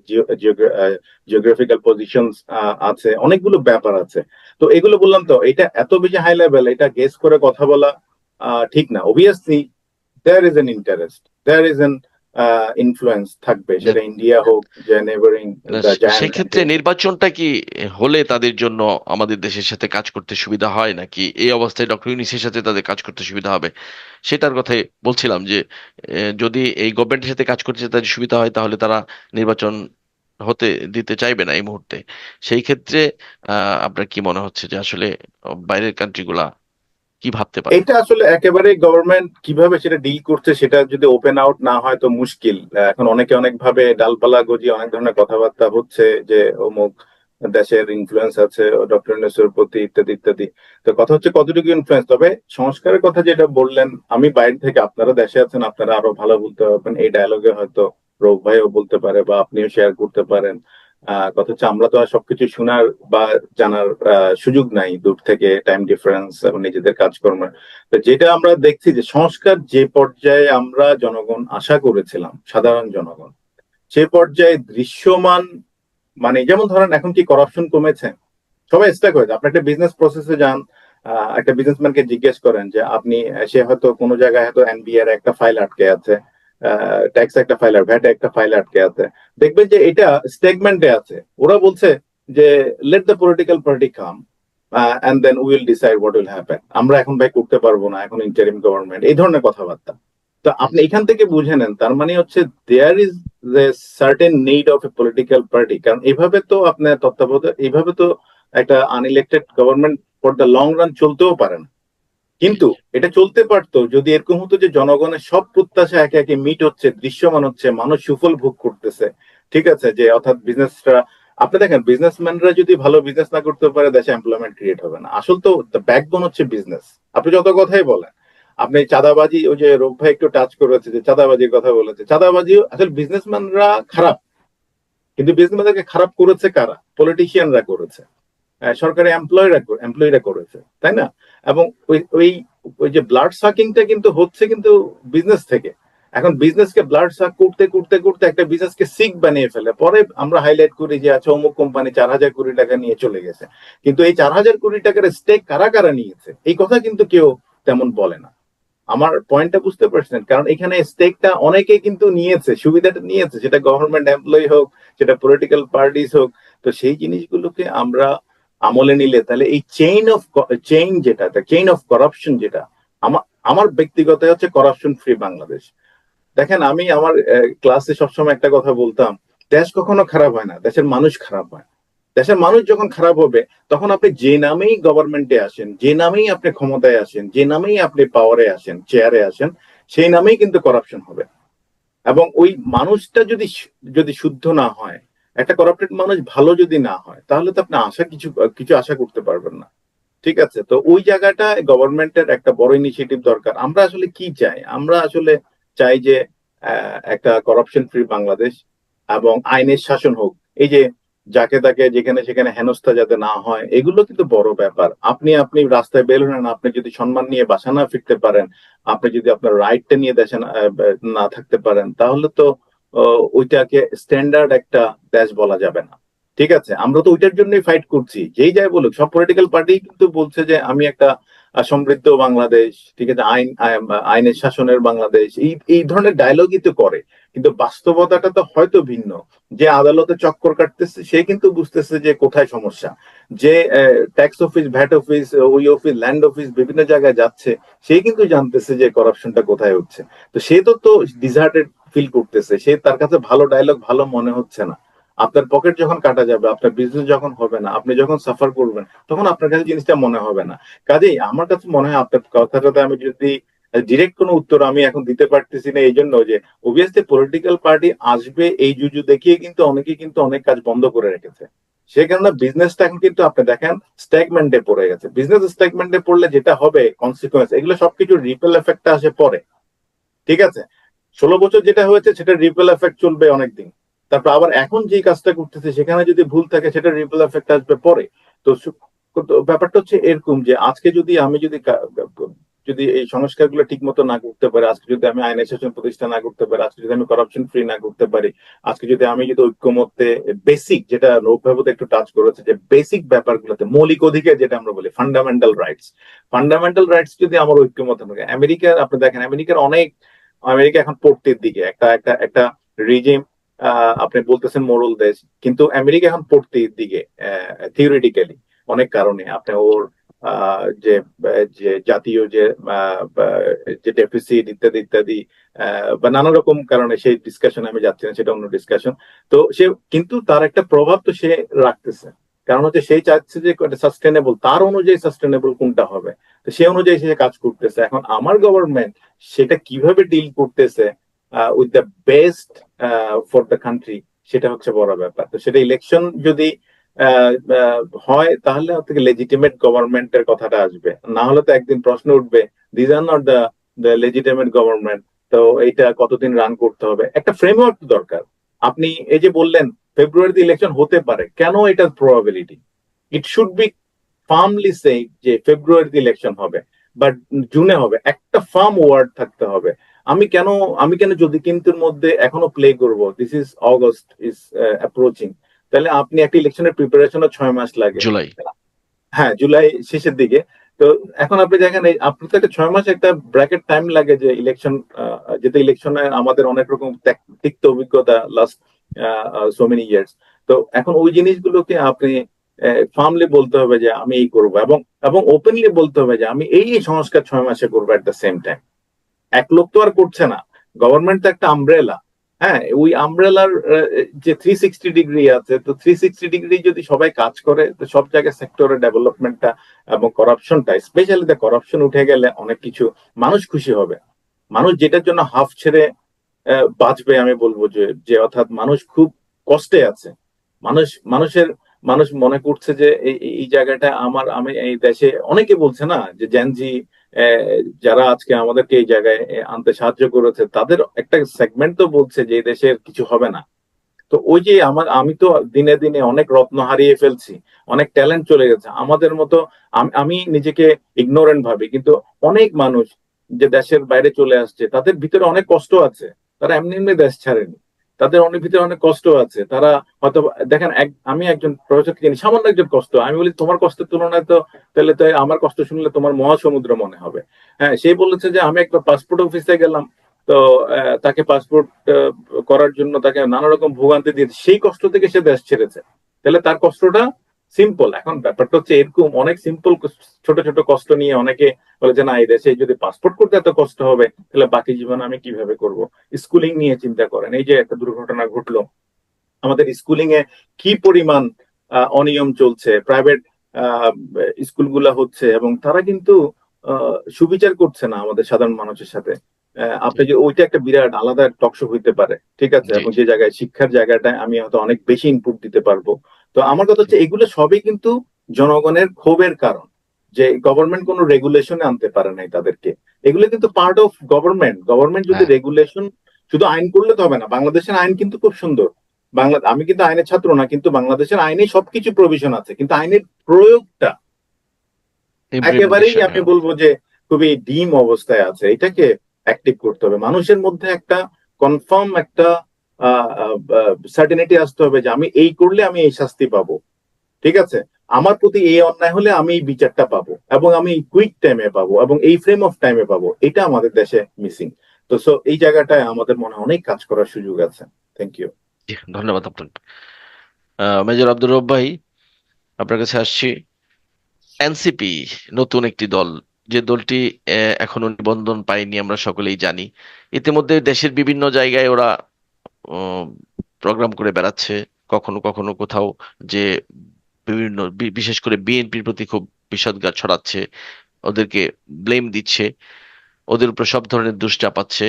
জিওগ্রাফিক্যাল পজিশন আছে, অনেকগুলো ব্যাপার আছে। তো এগুলো বললাম, তো এটা এত বেশি হাই লেভেল, এটা গেস করে কথা বলা ঠিক না। Obviously there is an interest, there is an influence থাকবে, সেটা ইন্ডিয়া হোক, যে নেবারিং না, দ্য জায়ান্ট সেক্ষেত্রে কান্ট্রি। নির্বাচনটা কি হলে তাদের জন্য আমাদের দেশের সাথে কাজ করতে সুবিধা হয়, নাকি এই অবস্থায় ডক্টর ইউনূসের সাথে তাদের কাজ করতে সুবিধা হবে? সেটার কথাই বলছিলাম যে যদি এই গভর্নমেন্টের সাথে কাজ করতে তাদের সুবিধা হয় তাহলে তারা নির্বাচন হতে দিতে চাইবে না এই মুহূর্তে। সেই ক্ষেত্রে আপনার কি মনে হচ্ছে যে আসলে বাইরের কান্ট্রিগুলা কি ভাবতে পারে? এটা আসলে একেবারে গভর্নমেন্ট কিভাবে সেটা ডিল করছে সেটা যদি ওপেন আউট না হয় তো মুশকিল। এখন অনেকে অনেক ভাবে ডালপালা গজিয়ে অনেক ধরনের কথাবার্তা হচ্ছে যে অমুক দেশের ইনফ্লুয়েন্স আছে ডক্টর ইউনূসের প্রতি ইত্যাদি ইত্যাদি। তো কথা হচ্ছে কতটুকু ইনফ্লুয়েন্স। তবে সংস্কারের কথা যেটা বললেন, আমি বাইরে থেকে, আপনারা দেশে আছেন, আপনারা আরো ভালো বলতে পারবেন। এই ডায়লগে হয়তো রৌফ ভাইও বলতে পারে বা আপনিও শেয়ার করতে পারেন। কথা হচ্ছে আমরা তো আর সবকিছু শোনার বা জানার সুযোগ নাই, দূর থেকে টাইম ডিফারেন্স এবং নিজেদের কাজকর্ম। তো যেটা আমরা দেখছি যে সংস্কার যে পর্যায়ে আমরা জনগণ আশা করেছিলাম, সাধারণ জনগণ, সে পর্যায়ে দৃশ্যমান, মানে যেমন ধরেন এখন কি করাপশন কমেছে? সবাই স্টাক হয়ে যায়। আপনি একটা বিজনেস প্রসেসে যান, একটা বিজনেসম্যানকে জিজ্ঞেস করেন যে আপনি, সে হয়তো কোনো জায়গায় হয়তো এনবিআর একটা ফাইল আটকে আছে, ট্যাক্স একটা ফাইল, ভ্যাট একটা ফাইল আটকে আছে, দেখবেন যে এটা স্টেটমেন্টে আছে। ওরা বলছে যে let the political party come and then will decide what will happen, আমরা এখন ভাই করতে পারবো না, এখন ইন্টারিম গভর্নমেন্ট, এই ধরনের কথাবার্তা। তো আপনি এখান থেকে বুঝে নেন তার মানে হচ্ছে there is the certain need of a political party. কারণ এইভাবে তো আপনার তত্ত্বাবধায়ক, এইভাবে তো একটা unelected government for the long run চলতেও পারে না। কিন্তু এটা চলতে পারতো যদি এরকম হতো যে জনগণের সব প্রত্যাশা একে একে মিট হচ্ছে, দৃশ্যমান হচ্ছে, মানুষ সুফল ভোগ করতেছে। ঠিক আছে, যে অর্থাৎ বিজনেসরা, আপনি দেখেন বিজনেসম্যানরা যদি ভালো বিজনেস না করতে পারে দেশে এমপ্লয়মেন্ট ক্রিয়েট হবে না। আসল তো ব্যাকবোন হচ্ছে বিজনেস। আপনি যত কথাই বলেন, আপনি চাঁদাবাজি, ওই যে রূপ ভাই একটু টাচ করেছে যে চাঁদাবাজির কথা বলেছে, চাঁদাবাজি আসলে বিজনেসম্যানরা খারাপ, কিন্তু বিজনেসম্যানদেরকে খারাপ করেছে কারা? পলিটিশিয়ানরা করেছে, সরকারি এমপ্লয়িরা করেছে, তাই না? এবং ওই ওই ওই যে ব্লাড সাকিংটা কিন্তু হচ্ছে কিন্তু বিজনেস থেকে। এখন বিজনেসকে ব্লাড সাক করতে করতে করতে একটা বিজনেসকে সিক বানিয়ে ফেলে, পরে আমরা হাইলাইট করি যে আচ্ছা অমুক কোম্পানি 4,000 কোটি টাকা নিয়ে চলে গেছে, কিন্তু এই 4,000 কোটি টাকার স্টেক কারা কারা নিয়েছে এই কথা কিন্তু কেউ তেমন বলে না। আমার পয়েন্টটা বুঝতে পারছেন? কারণ এখানে স্টেকটা অনেকেই কিন্তু নিয়েছে, সুবিধাটা নিয়েছে, সেটা গভর্নমেন্ট এমপ্লয়ি হোক, সেটা পলিটিক্যাল পার্টিস হোক। তো সেই জিনিসগুলোকে আমরা আমলে নিলে তাহলে এই চেইন অফ করাপশন যেটা, আমার আমার ব্যক্তিগত হচ্ছে করাপশন ফ্রি বাংলাদেশ। দেখেন আমি আমার ক্লাসে সবসময় একটা কথা বলতাম, দেশ কখনো খারাপ হয় না, দেশের মানুষ খারাপ হয়। দেশের মানুষ যখন খারাপ হবে তখন আপনি যে নামেই গভর্নমেন্টে আসেন, যে নামেই আপনি ক্ষমতায় আসেন, যে নামেই আপনি পাওয়ারে আসেন, চেয়ারে আসেন, সেই নামেই কিন্তু করাপশন হবে। এবং ওই মানুষটা যদি যদি শুদ্ধ না হয়, একটা করাপ্টেড মানুষ ভালো যদি না হয়, তাহলে তো আপনি আশা কিছু কিছু আশা করতে পারবেন না। ঠিক আছে, তো ওই জায়গাটা গভর্নমেন্টের একটা বড় ইনিশিয়েটিভ দরকার। আমরা আসলে কি চাই? আমরা আসলে চাই যে একটা করাপশন ফ্রি বাংলাদেশ এবং আইনের শাসন হোক। এই যে যাকে তাকে যেখানে সেখানে হেনস্থা যাতে না হয়, এগুলো কিন্তু বড় ব্যাপার। আপনি আপনি রাস্তায় বের হলেন, আপনি যদি সম্মান নিয়ে বাসা না ফিরতে পারেন, আপনি যদি আপনার রাইটটা নিয়ে দেশে না থাকতে পারেন, তাহলে তো ওইটাকে স্ট্যান্ডার্ড একটা দেশ বলা যাবে না। ঠিক আছে, আমরা তো ওইটার জন্যই ফাইট করছি। যেই যাই বলুক, সব পলিটিক্যাল পার্টি কিন্তু বলছে যে আমি একটা সমৃদ্ধ বাংলাদেশ, ঠিক আছে, আইনের শাসনের বাংলাদেশ, এই এই ধরনের ডায়লগই তো করে। কিন্তু বাস্তবতাটা তো হয়তো ভিন্ন। যে আদালতে চক্কর কাটতেছে সে কিন্তু বুঝতেছে যে কোথায় সমস্যা। যে ট্যাক্স অফিস, ভ্যাট অফিস, ওই অফিস, ল্যান্ড অফিস বিভিন্ন জায়গায় যাচ্ছে, সে কিন্তু জানতেছে যে করাপশনটা কোথায় হচ্ছে। তো সে তো তো ডিজার্টেড ফিল করতেছে, সে তার কাছে ভালো ডায়লগ ভালো মনে হচ্ছে না। আপনার পকেট যখন কাটা যাবে, আপনার বিজনেস যখন হবে না, আপনি যখন সাফার করবেন, তখন আপনার কাছে জিনিসটা মনে হবে না। কাজেই আমার কাছে মনে হয় আপনার কথাটাতে আমি যদি ডিরেক্ট কোনো উত্তর আমি এখন দিতে পারতেছি না, এই জন্য যে অবভিয়াসলি পলিটিক্যাল পার্টি আসবে এই জুজু দেখিয়ে কিন্তু অনেকেই কিন্তু অনেক কাজ বন্ধ করে রেখেছে। সে কারণে বিজনেসটা এখন কিন্তু আপনি দেখেন স্ট্যাগমেন্টে পড়ে গেছে। বিজনেস স্ট্যাগমেন্টে পড়লে যেটা হবে কনসিকুয়েন্স, এগুলো সবকিছু রিপেল এফেক্টটা আসে পরে। ঠিক আছে, 16 বছর যেটা হয়েছে সেটা রিপেল এফেক্ট চলবে অনেকদিন। তারপর আবার এখন যে কাজটা করতেছে সেখানে যদি ভুল থাকে সেটা রিপেল এফেক্ট আসবে পরে। তো তো ব্যাপারটা হচ্ছে এরকম যে আজকে যদি আমি যদি এই সংস্কারগুলো ঠিক মতো না করতে পারি, আজকে যদি আমি আইনের শাসন প্রতিষ্ঠা না করতে পারি, আজকে যদি আমি করাপশন ফ্রি না করতে পারি, আজকে যদি আমি যদি ঐক্যমত্যে বেসিক, যেটা রৌপ্যবত একটু টাচ করেছে, যে বেসিক ব্যাপারগুলোতে মৌলিক অধিকার যেটা আমরা বলি ফান্ডামেন্টাল রাইটস যদি আমার ঐক্যমত থাকে। আমেরিকার আপনি দেখেন, আমেরিকা এখন পড়তির দিকে, একটা একটা একটা রিজিম, আপনি বলতেছেন মোরাল দেশ, কিন্তু আমেরিকা এখন পড়তির দিকে থিওরিটিক্যালি অনেক কারণে। আপনি ওর যে যে জাতীয় যে ডেফিসিট ইত্যাদি ইত্যাদি বা নানা রকম কারণে, সেই ডিসকাশন আমি যাচ্ছি না, সেটা অন্য ডিসকাশন। তো সে কিন্তু তার একটা প্রভাব তো সে রাখতেছে। কারণ হচ্ছে সেই চাচ্ছে যে সাস্টেনেবল, তার অনুযায়ী সাস্টেনেবল কোনটা হবে, তো সেই অনুযায়ী সে কাজ করতেছে। এখন আমার গভর্নমেন্ট সেটা কিভাবে ডিল করতেছে with the best for the country, সেটা হচ্ছে বড় ব্যাপার। তো সেটা ইলেকশন যদি হয় তাহলে থেকে লেজিটিমেট গভর্নমেন্টের কথাটা আসবে, না হলে তো একদিন প্রশ্ন উঠবে this are not the legitimate government. তো এইটা কতদিন রান করতে হবে, একটা ফ্রেমওয়ার্ক দরকার। আপনি এই যে বললেন ফেব্রুয়ারিতে ইলেকশন হতে পারে, কেন এটার probability? It should be firmly say যে ফেব্রুয়ারিতে ইলেকশন হবে বাট জুনে হবে, একটা ফার্ম ওয়ার্ড থাকতে হবে। আমি কেন যদি কিন্তুর মধ্যে এখনো প্লে করব, this is August is approaching, তাহলে আপনি একটা ইলেকশনের প্রিপারেশনও 6 মাস লাগে। জুলাই। হ্যাঁ, জুলাই শেষের দিকে। তো এখন আপনি দেখেন আপনি তো একটা 6 মাস একটা ব্র্যাকেট টাইম লাগে যে ইলেকশন, যেটা ইলেকশনে আমাদের অনেক রকম তিক্ত অভিজ্ঞতা লাস্ট সো মেনি ইয়ার্স। তো এখন ওই জিনিসগুলোকে আপনি ফার্মলি বলতে হবে যে আমি এই করবো, এবং ওপেনলি বলতে হবে যে আমি এই সংস্কার 6 মাসে করবো। এট দ্য সেম টাইম এক লোক তো আর করছে না, গভর্নমেন্ট তো একটা আমব্রেলা। হ্যাঁ, ওই আমব্রেলার যে 360 ডিগ্রি আছে, তো 360 ডিগ্রি যদি সবাই কাজ করে, তো সব জায়গায় সেক্টরের ডেভেলপমেন্টটা এবং করাপশনটা, স্পেশালি দ্য করাপশন উঠে গেলে অনেক কিছু মানুষ খুশি হবে। মানুষ যেটার জন্য হাফ ছেড়ে বাঁচবে, আমি বলবো যে অর্থাৎ মানুষ খুব কষ্টে আছে। মানুষ মনে করছে যে এই জায়গাটা আমি এই দেশে, অনেকে বলছে না যে জেনজি যারা আজকে আমাদেরকে এই জায়গায় আনতে সাহায্য করেছে, তাদের একটা সেগমেন্ট তো বলছে যে এই দেশের কিছু হবে না। তো ওই যে আমি তো দিনে দিনে অনেক রত্ন হারিয়ে ফেলছি, অনেক ট্যালেন্ট চলে গেছে আমাদের মতো। আমি নিজেকে ইগনোরেন্ট ভাবি, কিন্তু অনেক মানুষ যে দেশের বাইরে চলে আসছে, তাদের ভিতরে অনেক কষ্ট আছে। তারা এমনি এমনি দেশ ছাড়েনি, তাদের অনেক ভিতরে অনেক কষ্ট আছে। তারা হয়তো দেখেন, আমি একজন প্রফেসরকে জানি, সামান্য একজন কষ্ট, আমি বলি তোমার কষ্টের তুলনায় তো তাহলে তো আমার কষ্ট শুনলে তোমার মহাসমুদ্র মনে হবে। হ্যাঁ, সে বলেছে যে আমি একটা পাসপোর্ট অফিসে গেলাম, তো তাকে পাসপোর্ট করার জন্য তাকে নানা রকম ভোগান্তি দিয়ে সেই কষ্ট থেকে সে দেশ ছেড়েছে। তাহলে তার কষ্টটা সিম্পল। এখন ব্যাপারটা হচ্ছে এরকম অনেক সিম্পল ছোট ছোট কষ্ট নিয়ে অনেকে বলে যে না, এই দেশে যদি পাসপোর্ট করতে এত কষ্ট হবে, তাহলে বাকি জীবন আমি কিভাবে করব। স্কুলিং নিয়ে চিন্তা করেন, এই যে একটা দুর্ঘটনা ঘটলো, আমাদের স্কুলিং এ কি পরিমাণ অনিয়ম চলছে, প্রাইভেট স্কুলগুলা হচ্ছে, এবং তারা কিন্তু সুবিচার করছে না আমাদের সাধারণ মানুষের সাথে। আপনি যে ওইটা একটা বিরাট আলাদা টকশো হইতে পারে, ঠিক আছে, জি এবং জি যে জায়গায় শিক্ষার জায়গাটায় আমি হয়তো অনেক বেশি ইনপুট দিতে পারবো। তো আমার কথা হচ্ছে এগুলো সবই কিন্তু জনগণের ক্ষোভের কারণ, যে গভর্নমেন্ট কোনো রেগুলেশনে আনতে পারে নাই তাদেরকে। এগুলো কিন্তু পার্ট অফ গভর্নমেন্ট যদি হ্যাঁ। রেগুলেশন, শুধু আইন করলে তো হবে না। বাংলাদেশের আইন কিন্তু খুব সুন্দর। আমি কিন্তু আইনের ছাত্র না, কিন্তু বাংলাদেশের আইনে সবকিছু প্রভিশন আছে, কিন্তু আইনের প্রয়োগটা একেবারেই ইমপ্লিমেন্টেশন। আমি বলবো যে খুবই ডিম অবস্থায় আছে। এটাকে অ্যাক্টিভ করতে হবে, মানুষের মধ্যে একটা কনফার্ম একটা সার্টেনিটি আসতে হবে যে আমি এই করলে আমি এই শাস্তি পাবো, ঠিক আছে, আমার প্রতি এই অন্যায় হলে আমি এই বিচারটা পাবো, এবং আমি কুইক টাইমে পাবো, এবং এই ফ্রেম অফ টাইমে পাবো। এটা আমাদের দেশে মিসিং। তো সো এই জায়গাটায় আমাদের মনে অনেক কাজ করার সুযোগ আছে। Thank you. জি, ধন্যবাদ আপনাকে। মেজর আব্দুর রব ভাই, আপনার কাছে আসছি। এনসিপি নতুন একটি দল, যে দলটি এখনো নিবন্ধন পায়নি, আমরা সকলেই জানি। ইতিমধ্যে দেশের বিভিন্ন জায়গায় ওরা প্রোগ্রাম করে বেড়াচ্ছে, কখনো কখনো কোথাও যে বিভিন্ন বিশেষ করে বিএনপির প্রতি খুব বিষোদ্গার ছড়াচ্ছে, ওদেরকে ব্লেম দিচ্ছে, ওদের উপর সব ধরনের দোষ চাপাচ্ছে।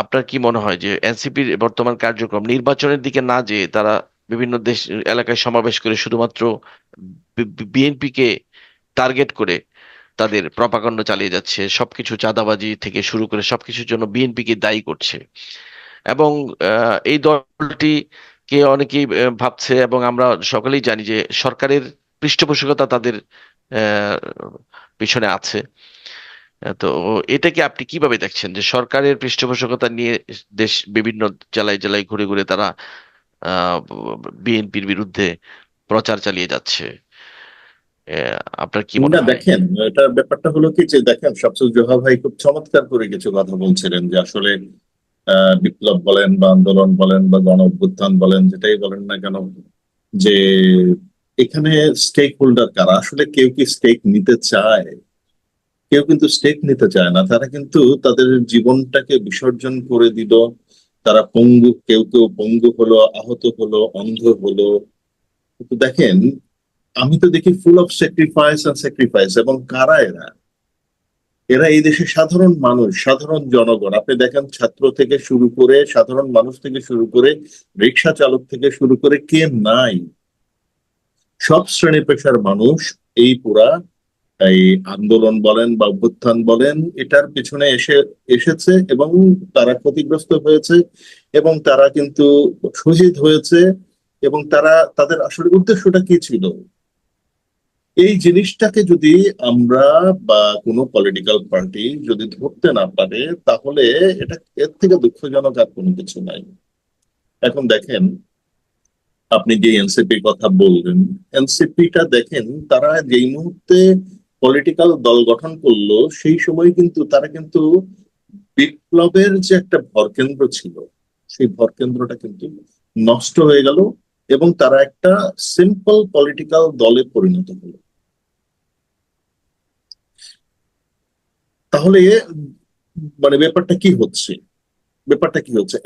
আপনার কি মনে হয় যে এনসিপির বর্তমান কার্যক্রম নির্বাচনের দিকে না যেয়ে তারা বিভিন্ন দেশ এলাকায় সমাবেশ করে শুধুমাত্র বিএনপি কে টার্গেট করে তাদের প্রপাগান্ডা চালিয়ে যাচ্ছে, সবকিছু চাঁদাবাজি থেকে শুরু করে সবকিছুর জন্য বিএনপি কে দায়ী করছে, এবং এই দলটি কে অনেকেই ভাবছে, এবং আমরা সকলেই জানি যে সরকারের পৃষ্ঠপোষকতা তাদের আহ, পিছনে আছে। তো এটাকে আপনি কিভাবে দেখছেন যে সরকারের পৃষ্ঠপোষকতা নিয়ে দেশ বিভিন্ন জেলায় জেলায় ঘুরে ঘুরে তারা বিএনপির বিরুদ্ধে প্রচার চালিয়ে যাচ্ছে? আপনার কি মনে না হয়? দেখেন, এটা ব্যাপারটা হলো কি যে দেখেন, শামসুল জোহা ভাই খুব চমৎকার করে কিছু কথা বলছিলেন যে আসলে বিপ্লব বলেন বা আন্দোলন বলেন বা গণ অভ্যুত্থান বলেন, যেটাই বলেন না কেন, যে এখানে স্টেক হোল্ডার কারা, আসলে কেউ কি স্টেক নিতে চায়? কেউ কিন্তু স্টেক নিতে চায় না। তারা কিন্তু তাদের জীবনটাকে বিসর্জন করে দিল। তারা পঙ্গু, কেউ কেউ পঙ্গু হলো, আহত হলো, অন্ধ হলো, তো দেখেন, আমি তো দেখি ফুল অফ স্যাক্রিফাইস এবং কারা এরা? এরা এই দেশের সাধারণ মানুষ, সাধারণ জনগণ। আপনি দেখেন ছাত্র থেকে শুরু করে, সাধারণ মানুষ থেকে শুরু করে, রিক্সা চালক থেকে শুরু করে, কে নাই? সব শ্রেণী পেশার মানুষ এই পুরা এই আন্দোলন বলেন বা অভ্যুত্থান বলেন, এটার পিছনে এসেছে এবং তারা ক্ষতিগ্রস্ত হয়েছে এবং তারা কিন্তু শহীদ হয়েছে। এবং তারা, তাদের আসলে উদ্দেশ্যটা কি ছিল? এই জিনিসটাকে যদি আমরা বা কোনো পলিটিক্যাল পার্টি যদি ধরতে না পারে, তাহলে এটা, এর থেকে দুঃখজনক আর কোনো কিছু নাই। এখন দেখেন, আপনি যে এনসিপির কথা বললেন, এনসিপিটা দেখেন, তারা যেই মুহূর্তে পলিটিক্যাল দল গঠন করলো, সেই সময় কিন্তু তারা কিন্তু বিপ্লবের যে একটা ভরকেন্দ্র ছিল, সেই ভরকেন্দ্রটা কিন্তু নষ্ট হয়ে গেল এবং তারা একটা সিম্পল পলিটিক্যাল দলে পরিণত হলো। তাহলে মানে ব্যাপারটা কি হচ্ছে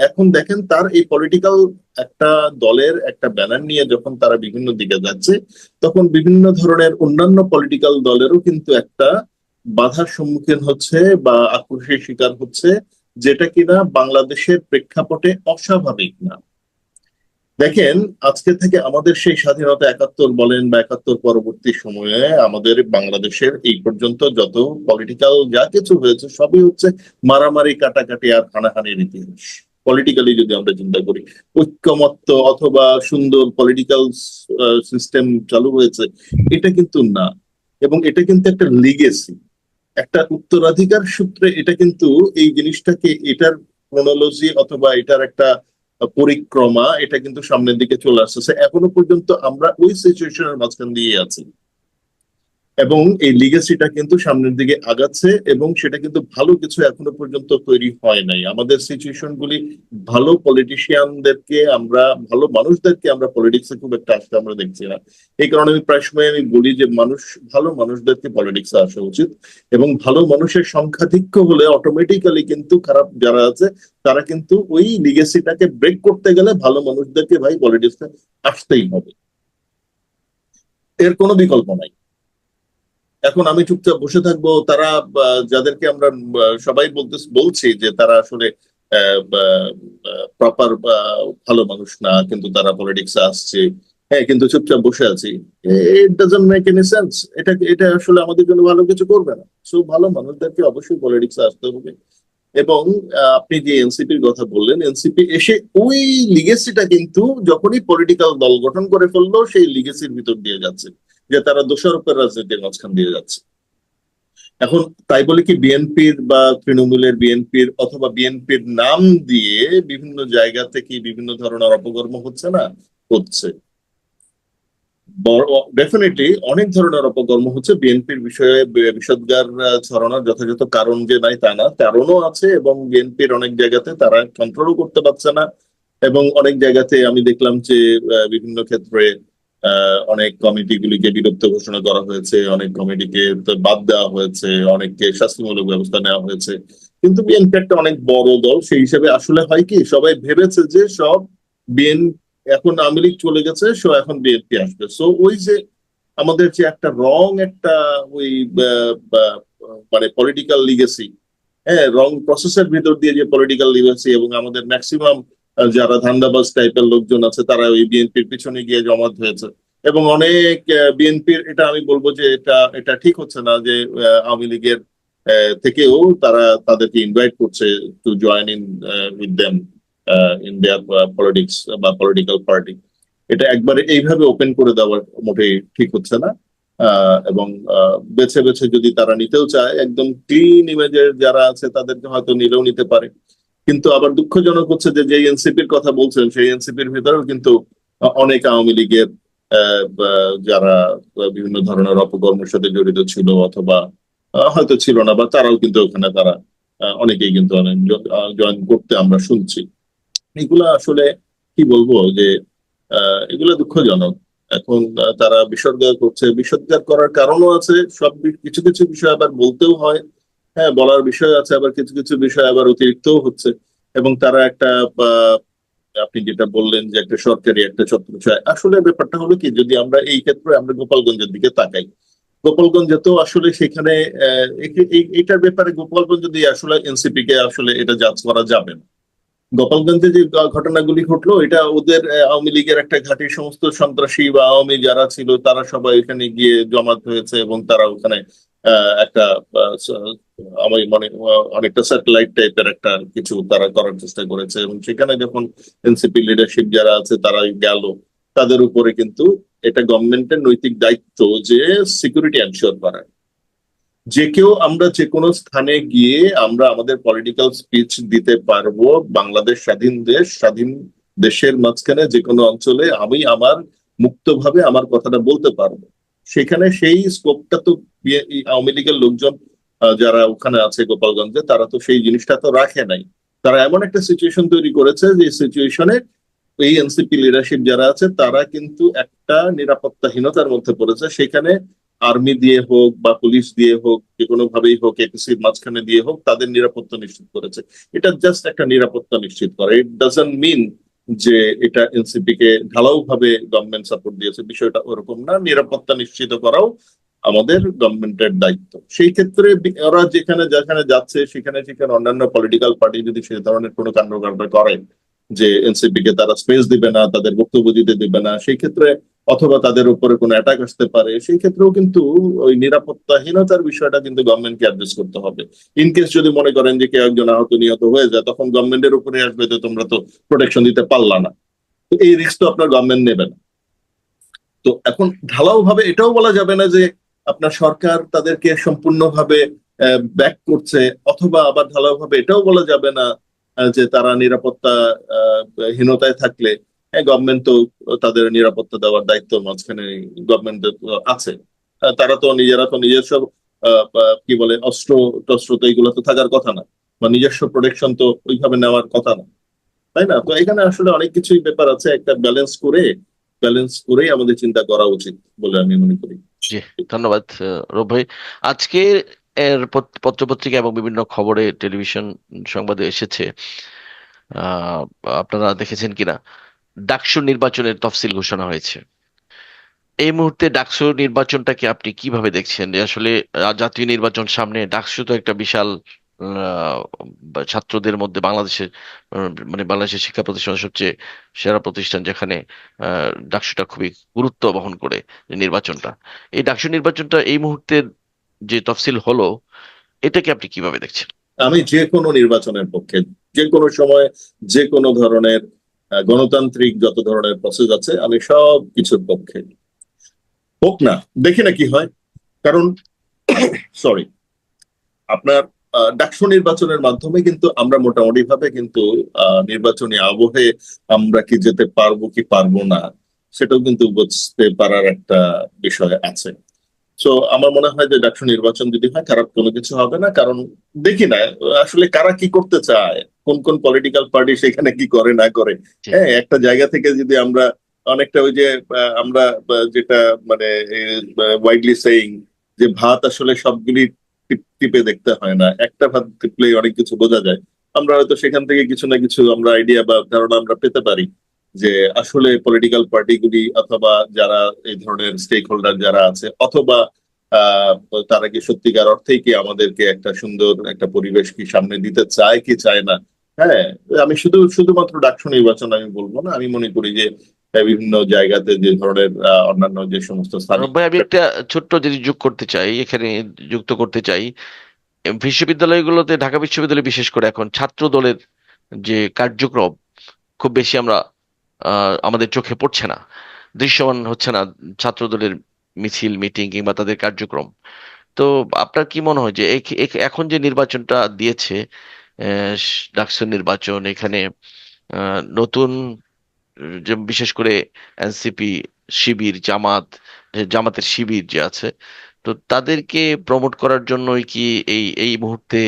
এখন দেখেন, তার এই পলিটিক্যাল একটা দলের একটা ব্যানার নিয়ে যখন তারা বিভিন্ন দিকে যাচ্ছে, তখন বিভিন্ন ধরনের অন্যান্য পলিটিক্যাল দলেরও কিন্তু একটা বাধার সম্মুখীন হচ্ছে বা আক্রোশের শিকার হচ্ছে, যেটা কিনা বাংলাদেশের প্রেক্ষাপটে অস্বাভাবিক না। দেখেন, আজকে থেকে আমাদের সেই স্বাধীনতা 71 বলেন বা 71 পরবর্তী সময়ে আমাদের বাংলাদেশের এই পর্যন্ত যত পলিটিক্যাল যা কিছু হয়েছে, সবই হচ্ছে মারামারি, কাটাকাটি আর হানাহানির ইতিহাস। পলিটিক্যালি যদি আমরা চিন্তা করি, ঐক্যমত্য অথবা সুন্দর পলিটিক্যাল সিস্টেম চালু হয়েছে, এটা কিন্তু না। এবং এটা কিন্তু একটা লিগেসি, একটা উত্তরাধিকার সূত্রে এটা কিন্তু এই জিনিসটাকে, এটার ক্রোনোলজি অথবা এটার একটা পরিক্রমা, এটা কিন্তু সামনের দিকে চলে আসতেছে। এখনো পর্যন্ত আমরা ওই সিচুয়েশনের মাঝখান দিয়ে আছি এবং এই লিগেসিটা কিন্তু সামনের দিকে আগাচ্ছে এবং সেটা কিন্তু ভালো কিছু এখনো পর্যন্ত তৈরি হয় নাই। আমাদের সিচুয়েশন গুলি, ভালো পলিটিশিয়ানদেরকে আমরা, ভালো মানুষদেরকে আমরা পলিটিক্সে খুব একটা আসতে আমরা দেখছি না। এই কারণে আমি প্রায় সময় আমি বলি যে ভালো মানুষদেরকে পলিটিক্সে আসা উচিত এবং ভালো মানুষের সংখ্যাধিক্য হলে অটোমেটিক্যালি কিন্তু খারাপ যারা আছে তারা কিন্তু ওই লিগেসিটাকে ব্রেক করতে গেলে ভালো মানুষদেরকে ভাই পলিটিক্সে আসতেই হবে, এর কোনো বিকল্প নাই। এখন আমি চুপচাপ বসে থাকবো? তারা যাদেরকে আমরা সবাই বলছি যে তারা আসলে প্রপার ভালো মানুষ না, কিন্তু তারা পলিটিক্সে আসছে, হ্যাঁ, কিন্তু চুপচাপ বসে আছি, it doesn't make any sense. এটা আসলে আমাদের জন্য ভালো কিছু করবে না। সো ভালো মানুষদেরকে অবশ্যই পলিটিক্সে আসতে হবে। এবং আপনি যে এনসিপির কথা বললেন, এনসিপি এসে ওই লিগেসিটা কিন্তু যখনই পলিটিক্যাল দল গঠন করে ফেললো, সেই লিগেসির ভিতর দিয়ে যাচ্ছে, যে তারা দোষারোপের রাজনীতির মাঝখান দিয়ে যাচ্ছে। এখন তাই বলে কি বিএনপির বা তৃণমূলের বিএনপির অথবা বিএনপির নাম দিয়ে বিভিন্ন জায়গা থেকে বিভিন্ন ধরনের অপকর্ম হচ্ছে না? হচ্ছে। ডেফিনেটলি অনেক ধরনের অপকর্ম হচ্ছে। বিএনপির বিষয়ে বিষোদ্গার ছড়ানোর যথাযথ কারণ যে নাই তা না, কারণও আছে এবং বিএনপির অনেক জায়গাতে তারা কন্ট্রোলও করতে পারছে না। এবং অনেক জায়গাতে আমি দেখলাম যে বিভিন্ন ক্ষেত্রে অনেক কমিটিগুলিকে বিলুপ্ত ঘোষণা করা হয়েছে, অনেক কমিটিকে বাদ দেওয়া হয়েছে, অনেককে শাস্তিমূলক ব্যবস্থা নেওয়া হয়েছে। কিন্তু বিএনপি একটা অনেক বড় দল, সেই হিসেবে আসলে হয় কি, সবাই ভেবেছে যে সব বিএনপি, এখন আওয়ামী লীগ চলে গেছে, সো এখন বিএনপি আসবে। সো ওই যে আমাদের যে একটা একটা ওই মানে পলিটিক্যাল লিগেসি, হ্যাঁ, রং প্রসেসের ভিতর দিয়ে যে পলিটিক্যাল লিগেসি, এবং আমাদের ম্যাক্সিমাম যারা ধান্দাবাজ টাইপের লোকজন আছে তারা ওই বিএনপির পিছনে গিয়ে জমাত হয়েছে। এবং অনেক বিএনপির, এটা আমি বলবো যে এটা এটা ঠিক হচ্ছে না যে আওয়ামী লীগের থেকেও তারা তাদেরকে ইনভাইট করছে to join in with them in their politics বা পলিটিক্যাল পার্টি। এটা একবারে এইভাবে ওপেন করে দেওয়ার মোটেই ঠিক হচ্ছে না। এবং বেছে বেছে যদি তারা নিতেও চায়, একদম ক্লিন ইমেজের যারা আছে তাদেরকে হয়তো নিলেও নিতে পারে। কিন্তু আবার দুঃখজনক হচ্ছে যে যে এনসিপির কথা বলছেন, সেই এনসিপির ভিতরেও কিন্তু অনেক আওয়ামী লীগের যারা বিভিন্ন ধরনের অপকর্মের সাথে জড়িত ছিল অথবা হয়তো ছিল না, বা তারাও কিন্তু ওখানে তারা অনেকেই কিন্তু অনেক জয়েন করতে আমরা শুনছি। এগুলা আসলে কি বলবো যে এগুলা দুঃখজনক। এখন তারা বিসর্জন করছে, বিসর্জন করার কারণও আছে। কিছু কিছু বিষয় আবার বলতেও হয়, হ্যাঁ, বলার বিষয় আছে, আবার কিছু কিছু বিষয় আবার অতিরিক্তও হচ্ছে। এবং তারা একটা আপনি যেটা বললেন যে একটা সরকারি একটা ছত্রছায়া, আসলে ব্যাপারটা হলো কি, যদি আমরা এই ক্ষেত্রে আমরা গোপালগঞ্জের দিকে তাকাই, গোপালগঞ্জে তো আসলে সেখানে এইটার ব্যাপারে গোপালগঞ্জ যদি আসলে এনসিপি কে আসলে এটা জাজ করা যাবে না। গোপালগঞ্জে যে ঘটনাগুলি ঘটলো, এটা ওদের আওয়ামী লীগের একটা ঘাঁটি, সমস্ত সন্ত্রাসী বা আওয়ামী যারা ছিল তারা সবাই এখানে গিয়ে জমাত হয়েছে এবং তারা ওখানে একটা আমি মনে অনেকটা স্যাটেলাইট টাইপের একটা কিছু তারা করার চেষ্টা করেছে, এবং সেখানে যখন এনসিপি লিডারশিপ যারা আছে তারা গেল, তাদের উপরে কিন্তু এটা গভর্নমেন্টের নৈতিক দায়িত্ব যে সিকিউরিটি এনশিওর করা। যে কেউ আমরা যে কোনো স্থানে গিয়ে আমরা আমাদের পলিটিক্যাল স্পিচ দিতে পারবো, বাংলাদেশ স্বাধীন দেশ, স্বাধীন দেশের মাঝখানে যে কোনো অঞ্চলে আমি আমার মুক্তভাবে আমার কথাটা বলতে পারবো। সেখানে সেই স্কোপটা তো আওয়ামী লীগের লোকজন যারা ওখানে আছে গোপালগঞ্জে, তারা তো সেই জিনিসটা তো রাখে নাই। তারা এমন একটা সিচুয়েশন তৈরি করেছে যে সিচুয়েশনে এই এনসিপি লিডারশিপ যারা আছে তারা কিন্তু একটা নিরাপত্তাহীনতার মধ্যে পড়েছে। সেখানে আর্মি দিয়ে হোক বা পুলিশ দিয়ে হোক, যে কোনো ভাবেই হোক, এপিসির মাঝখানে দিয়ে হোক, তাদের নিরাপত্তা নিশ্চিত করেছে। এটা জাস্ট একটা নিরাপত্তা নিশ্চিত করে, ইট ডাজন্ট মিন যে এটা এনসিপি কে ঢালাও ভাবে গভর্নমেন্ট সাপোর্ট দিয়েছে, বিষয়টা ওরকম না। নিরাপত্তা নিশ্চিত করাও আমাদের গভর্নমেন্টের দায়িত্ব। সেই ক্ষেত্রে ওরা যেখানে যেখানে যাচ্ছে সেখানে সেখানে অন্যান্য পলিটিক্যাল পার্টি যদি সে ধরনের কোনো কাণ্ডকারখানা করে, যে এনসিপি কে তারা স্পেস দিবে না, তাদের বক্তব্য দিতে দিবে না, সেই ক্ষেত্রে অথবা তাদের উপরে কোনো অ্যাটাক আসতে পারে, সেই ক্ষেত্রেও কিন্তু ওই নিরাপত্তাহীনতার বিষয়টা কিন্তু গভর্নমেন্টকে অ্যাড্রেস করতে হবে। ইনকেস যদি মনে করেন যে কেউ একজন আহত নিহত হয়ে যায়, তখন গভর্নমেন্টের উপরে আসবে যে তোমরা তো প্রোটেকশন দিতে পারলা না। তো এই রিস্ক তো আপনার গভর্নমেন্ট নেবে না। তো এখন ঢালাও ভাবে এটাও বলা যাবে না যে আপনার সরকার তাদেরকে সম্পূর্ণভাবে ব্যাক করছে, অথবা আবার ঢালাও ভাবে এটাও বলা যাবে না যে তারা নিরাপত্তা হীনতায় থাকলে গভর্নমেন্ট তো তাদের নিরাপত্তা দেওয়ার দায়িত্ব মাঝখানে গভর্নমেন্টের আছে। তারা তো নিজেরা তো নিজস্ব কি বলে অস্ত্র টস্ত্র তো এইগুলো তো থাকার কথা না, বা নিজস্ব প্রোটেকশন তো ওইভাবে নেওয়ার কথা না, তাই না? তো এখানে আসলে অনেক কিছুই ব্যাপার আছে, একটা ব্যালেন্স করেই আমাদের চিন্তা করা উচিত বলে আমি মনে করি। জি, ধন্যবাদ রূপ ভাই। আজকে এর পত্রপত্রিকা এবং বিভিন্ন খবরে টেলিভিশন সংবাদে এসেছে, আহ আপনারা দেখেছেন কিনা, ডাকসু নির্বাচনের তফসিল ঘোষণা হয়েছে। এই মুহূর্তে ডাকসু নির্বাচনটাকে আপনি কিভাবে দেখছেন? যে আসলে জাতীয় নির্বাচন সামনে, ডাকসু তো একটা বিশাল ছাত্রদের মধ্যে বাংলাদেশের মানে বাংলাদেশের শিক্ষা প্রতিষ্ঠানের সবচেয়ে সেরা প্রতিষ্ঠান, যেখানে ডাকসুটা খুবই গুরুত্ব বহন করে, যে নির্বাচনটা, এই ডাকসু নির্বাচনটা এই মুহূর্তে যে তফসিল হলো, এটাকে আপনি কিভাবে দেখছেন? আমি যে কোনো নির্বাচনের পক্ষে, যে কোনো সময়, যে কোনো ধরনের গণতান্ত্রিক যত ধরনের প্রসেস আছে, আমি সব কিছুর পক্ষে। হোক না, দেখি না কি হয়। কারণ সরি, আপনার ডাকসু নির্বাচনের মাধ্যমে কিন্তু আমরা মোটামুটি ভাবে কিন্তু নির্বাচনী আবহে আমরা কি যেতে পারবো কি পারবো না, সেটাও কিন্তু বুঝতে পারার একটা বিষয় আছে। তো আমার মনে হয় যে ডাকসু নির্বাচন যদি হয়, খারাপ কোনো কিছু হবে না। কারণ দেখি না আসলে কারা কি করতে চায়, কোন কোন পলিটিক্যাল পার্টি সেখানে কি করে না করে। জি। হ্যাঁ, একটা জায়গা থেকে যদি আমরা অনেকটা ওই যে আমরা যেটা মানে ওয়াইডলি সেইং, যে ভাত আসলে সবগুলি টিপে দেখতে হয় না, একটা ভাত টিপলে অনেক কিছু বোঝা যায়। আমরা হয়তো সেখান থেকে কিছু না কিছু আমরা আইডিয়া বা ধারণা আমরা পেতে পারি যে আসলে পলিটিক্যাল পার্টিগুলি অথবা যারা এই ধরনের স্টেক হোল্ডার যারা আছে, অথবা তারা কি সত্যিকার অর্থেই কি আমাদেরকে একটা সুন্দর একটা পরিবেশ কি সামনে দিতে চায় কি চায় না। হ্যাঁ, আমি শুধুমাত্র ডাকসু নির্বাচন আমি বলবো না, আমি মনে করি যে বিভিন্ন জায়গাতে যে ধরনের অন্যান্য যে সমস্ত স্থানীয়। ভাই, আমি একটা ছোট্ট জিনিস যোগ করতে চাই এখানে, যুক্ত করতে চাই। বিশ্ববিদ্যালয়গুলোতে, ঢাকা বিশ্ববিদ্যালয় বিশেষ করে, এখন ছাত্র দলের যে কার্যক্রম খুব বেশি আমরা আমাদের চোখে পড়ছে না, দৃশ্যমান হচ্ছে না ছাত্রদলের মিছিল, মিটিং কিংবা তাদের কার্যক্রম। তো আপনার কি মনে হয় যে এখন যে নির্বাচনটা দিয়েছে, ডাকসু নির্বাচন, এখানে নতুন যে বিশেষ করে এনসিপি, শিবির, জামাত, জামাতের শিবির যে আছে, তো তাদেরকে প্রমোট করার জন্যই কি এই এই মুহূর্তে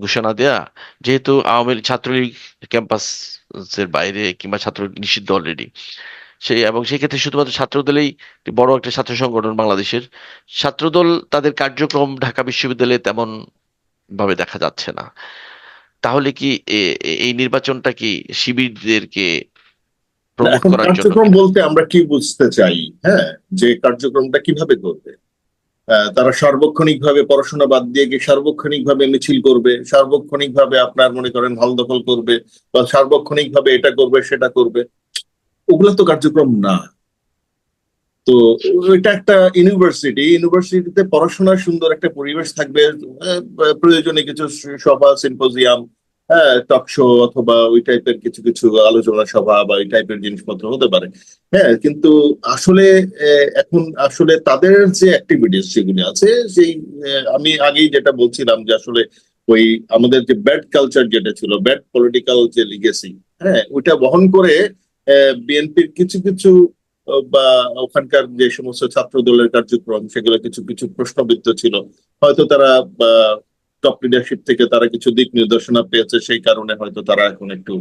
ঘোষণা দেয়া, যেহেতু আওয়ামী লীগ, ছাত্রলীগ ক্যাম্পাসের বাইরে কিংবা ছাত্রলীগ নিষিদ্ধ অলরেডি, সেই এবং সেই ক্ষেত্রে শুধুমাত্র ছাত্রদলেই বড় একটা ছাত্র সংগঠন বাংলাদেশের, ছাত্রদল তাদের কার্যক্রম ঢাকা বিশ্ববিদ্যালয়ে তেমন ভাবে দেখা যাচ্ছে না। তাহলে কি এই নির্বাচনটা কি শিবিরদেরকে প্রমোট এখন করার জন্য কার্যক্রম কিনা? বলতে আমরা কি বুঝতে চাই? হ্যাঁ, যে কার্যক্রমটা কিভাবে করবে? তারা সার্বক্ষণিকভাবে পড়াশোনা বাদ দিয়ে গিয়ে সার্বক্ষণিকভাবে মিছিল করবে, সার্বক্ষণিকভাবে আপনার মনে করেন হল দখল করবে, বা সার্বক্ষণিকভাবে এটা করবে সেটা করবে, ওগুলো তো কার্যক্রম না। তো এটা একটা ইউনিভার্সিটিতে পড়াশোনার সুন্দর একটা পরিবেশ থাকবে, প্রয়োজনে কিছু সভা, সিম্পোজিয়াম, হ্যাঁ, টক শো অথবা ওই টাইপের কিছু কিছু আলোচনা সভা বা ওই টাইপের জিনিসপত্র হতে পারে। হ্যাঁ, কিন্তু আসলে এখন আসলে তাদের যে অ্যাক্টিভিটিস যেগুলি আছে সেই আমি আগেই যেটা বলছিলাম যে আসলে ওই আমাদের যে ব্যাড কালচার যেটা ছিল, ব্যাড পলিটিক্যাল যে লিগেসি, হ্যাঁ, ওইটা বহন করে বিএনপির কিছু কিছু বা ওখানকার যে সমস্ত ছাত্র দলের কার্যক্রম সেগুলো কিছু কিছু প্রশ্নবিদ্ধ ছিল। হয়তো তারা টপ লিডারশিপ থেকে তারা কিছু দিক নির্দেশনা পেয়েছে, সেই কারণে হয়তো তারা এখন একটু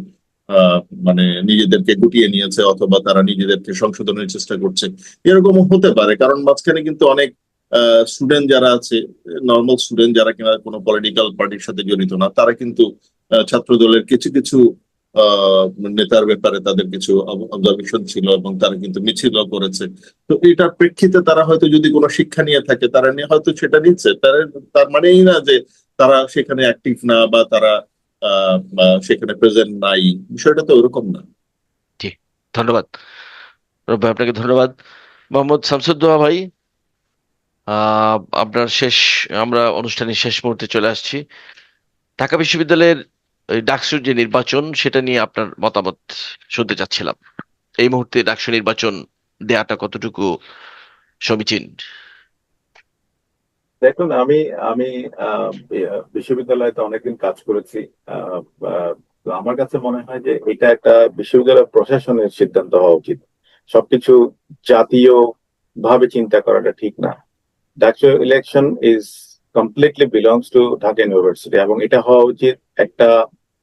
আহ, মানে নিজেদেরকে গুটিয়ে নিয়েছে অথবা তারা নিজেদেরকে সংশোধনের চেষ্টা করছে। এরকম হতে পারে, কারণ মাঝখানে কিন্তু অনেক স্টুডেন্ট যারা আছে, নর্মাল স্টুডেন্ট যারা কিনা কোনো পলিটিক্যাল পার্টির সাথে জড়িত না, তারা কিন্তু ছাত্র দলের কিছু কিছু আহ নেতার ব্যাপারে তাদের কিছু অবজারভেশন ছিল এবং তারা কিন্তু মিছিলও করেছে। তো এটার প্রেক্ষিতে তারা হয়তো যদি কোনো শিক্ষা নিয়ে থাকে, তারা নিয়ে হয়তো সেটা নিচ্ছে, তার মানেই না যে তারা সেখানে অ্যাক্টিভ না বা তারা বা সেখানে প্রেজেন্ট নাই। বিষয়টা তো ওরকম না। জি, ধন্যবাদ রব ভাই, আপনাকে ধন্যবাদ। মোহাম্মদ শামসুদ্দোহা ভাই, আপনার শেষ, আমরা অনুষ্ঠানের শেষ মুহূর্তে চলে আসছি। ঢাকা বিশ্ববিদ্যালয়ের ওই ডাকসুর যে নির্বাচন, সেটা নিয়ে আপনার মতামত শুনতে চাচ্ছিলাম। এই মুহূর্তে ডাকসু নির্বাচন দেয়াটা কতটুকু সমীচীন? দেখুন, আমি আমি বিশ্ববিদ্যালয়ে তো অনেকদিন কাজ করেছি। আহ, আহ, তো আমার কাছে মনে হয় যে এটা একটা বিশ্ববিদ্যালয় প্রশাসনের সিদ্ধান্ত হওয়া উচিত। সবকিছু জাতীয় ভাবে চিন্তা করাটা ঠিক না। DUCSU election is completely belongs to Dhaka university, এবং এটা হওয়া উচিত একটা,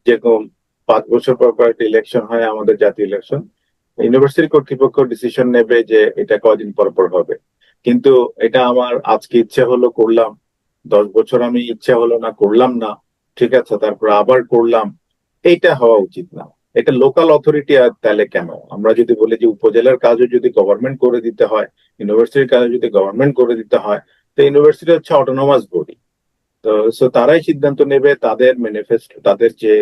যেরকম 5 বছর পর পর একটা ইলেকশন হয় আমাদের জাতীয় ইলেকশন, ইউনিভার্সিটি কর্তৃপক্ষ ডিসিশন নেবে যে এটা কয়দিন পর পর হবে। কিন্তু এটা আমার আজকে ইচ্ছে হলো করলাম, 10 বছর আমি ইচ্ছে হলো না করলাম না, ঠিক আছে, তারপর আবার করলাম, এইটা হওয়া উচিত না। এটা লোকাল অথরিটি। আর তাহলে কেন আমরা যদি বলি যে উপজেলার কাজও যদি গভর্নমেন্ট করে দিতে হয়, ইউনিভার্সিটির কাজও যদি গভর্নমেন্ট করে দিতে হয়, তো ইউনিভার্সিটি হচ্ছে অটোনমাস বডি। তো সো তারাই সিদ্ধান্ত নেবে, তাদের ম্যানিফেস্টো, তাদের যে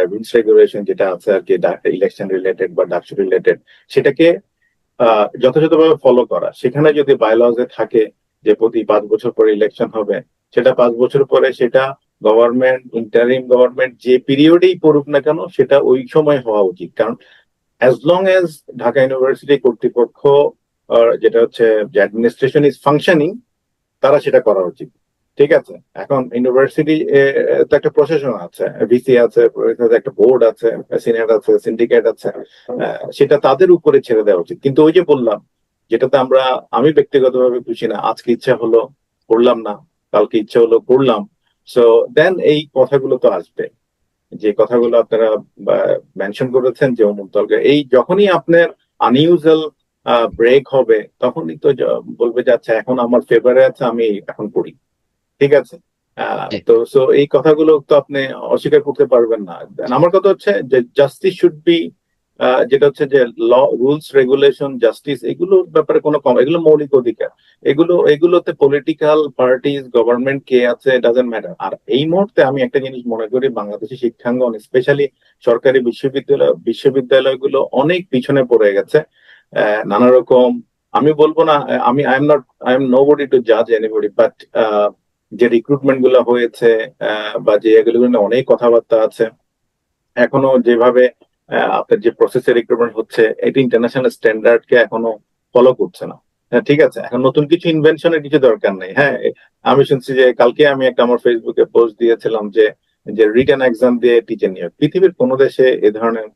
রুলস রেগুলেশন যেটা আছে আর কি, ইলেকশন রিলেটেড বা ডাকসু রিলেটেড, সেটাকে যথাযথভাবে ফলো করা। সেখানে যদি বায়োলজে থাকে যে প্রতি 5 বছর পরে ইলেকশন হবে, সেটা 5 বছর পরে সেটা গভর্নমেন্ট, ইন্টারিম গভর্নমেন্ট যে পিরিয়ডেই পড়ুক না কেন, সেটা ওই সময় হওয়া উচিত। কারণ as long as Dhaka university কর্তৃপক্ষ যেটা হচ্ছে যে অ্যাডমিনিস্ট্রেশন ইজ ফাংশনিং, তারা সেটা করা উচিত। ঠিক আছে, এখন ইউনিভার্সিটি তো একটা প্রশাসন আছে, ভিসি আছে, একটা বোর্ড আছে, সিনেট আছে, সিন্ডিকেট আছে, সেটা তাদের উপরে ছেড়ে দেওয়া উচিত। কিন্তু ওই যে বললাম, যেটাতে আমি ব্যক্তিগতভাবে খুশি না, আজকে ইচ্ছা হলো করলাম না, কালকে ইচ্ছা হলো করলাম, সো দেন এই কথাগুলো তো আসবে, যে কথাগুলো আপনারা মেনশন করেছেন যে অমুক দলকে, এই যখনই আপনার আনইউজুয়াল ব্রেক হবে, তখনই তো বলবে যে আচ্ছা এখন আমার ফেভারে আছে, আমি এখন করি। ঠিক আছে, জি, তো সো এই কথাগুলো তো আপনি অস্বীকার করতে পারবেন না। And আমার কথা হচ্ছে যে জাস্টিস শুড বি, যেটা হচ্ছে যে ল, রুলস, রেগুলেশন, জাস্টিস, এগুলোর ব্যাপারে কোনো কম, এগুলো মৌলিক অধিকার। এগুলোতে পলিটিক্যাল পার্টিজ, গভর্নমেন্ট কে আছে, ডাজেন্ট ম্যাটার। আর এই মুহূর্তে আমি একটা জিনিস মনে করি, বাংলাদেশের শিক্ষাঙ্গন, স্পেশালি সরকারি বিশ্ববিদ্যালয়গুলো অনেক পিছনে পড়ে গেছে। নানা রকম, আমি বলবো না, আই এম নোবডি টু জাজ এনিবডি, বাট যে রিক্রুটমেন্ট গুলো হয়েছে, বা যে এগুলো নিয়ে অনেক কথাবার্তা আছে, এখনো যেভাবে আপনার যে প্রসেসে রিক্রুটমেন্ট হচ্ছে, এটি ইন্টারন্যাশনাল স্ট্যান্ডার্ড কে এখনো ফলো করছে না। হ্যাঁ, ঠিক আছে, এখন নতুন কিছু ইনভেনশনের কিছু দরকার নেই। হ্যাঁ, আমি শুনছি যে কালকে আমি একটা আমার ফেসবুকে পোস্ট দিয়েছিলাম যে যে রিটেন এক্সাম দিয়ে টিচার নিয়োগ, পৃথিবীর কোনো দেশে এ ধরনের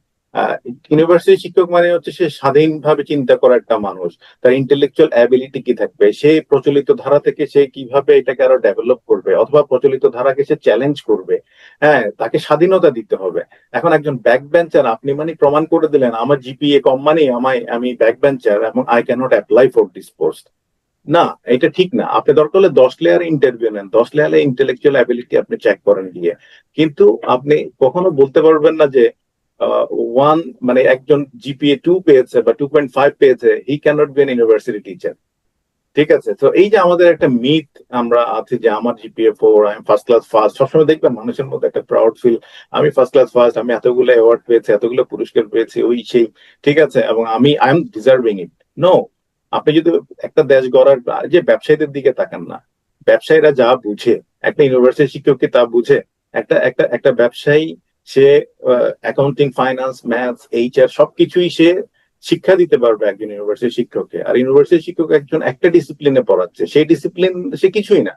ইউনিভার্সিটি শিক্ষক মানে হচ্ছে সে স্বাধীনভাবে চিন্তা করা একটা মানুষ, তার ইন্টেলেকচুয়াল অ্যাবিলিটি কি থাকবে, সে প্রচলিত ধারা থেকে সে কিভাবে এটাকে আরো ডেভেলপ করবে, অথবা প্রচলিত ধারাকে সে চ্যালেঞ্জ করবে। হ্যাঁ, তাকে স্বাধীনতা দিতে হবে। এখন একজন ব্যাক বেঞ্চার, আপনি মানে প্রমাণ করে দিলেন আমার জিপিএ কম, মানে আমি ব্যাক বেঞ্চার এবং I can not apply for this post. না, এটা ঠিক না। আপনি দরকার হলে 10 লেয়ার ইন্টারভিউ নেন, 10 লেয়ারে ইন্টেলেকচুয়াল অ্যাবিলিটি আপনি চেক করেন গিয়ে। কিন্তু আপনি কখনো বলতে পারবেন না যে ওয়ান মানে একজন জিপিএ 2 পেয়েছে বা 2.5 পেয়েছে, he cannot be an university teacher. ঠিক আছে, তো এই যে আমাদের একটা মিথ আমরা আছে যে আমার জিপিএ 4, আমি ফার্স্ট ক্লাস ফার্স্ট, সবসময় দেখবেন মানুষের মধ্যে একটা প্রাউড ফিল, আমি ফার্স্ট ক্লাস ফার্স্ট, আমি এতগুলো অ্যাওয়ার্ড পেয়েছি, এতগুলো পুরস্কার পেয়েছি, ওই সেই। ঠিক আছে, এবং I am deserving it. No, আপনি যদি একটা দেশ গড়ার যে ব্যবসায়ীদের দিকে তাকান না, ব্যবসায়ীরা যা বুঝে, একটা ইউনিভার্সিটি শিক্ষক কি তা বুঝে? একটা একটা একটা ব্যবসায়ী সে অ্যাকাউন্টিং, ফাইন্যান্স, ম্যাথস, এইচআর সবকিছুই সে শিক্ষা দিতে পারবে একজন ইউনিভার্সিটি শিক্ষককে। আর ইউনিভার্সিটি শিক্ষক একজন একটা ডিসিপ্লিনে পড়াচ্ছে, সেই ডিসিপ্লিন সে কিছুই না।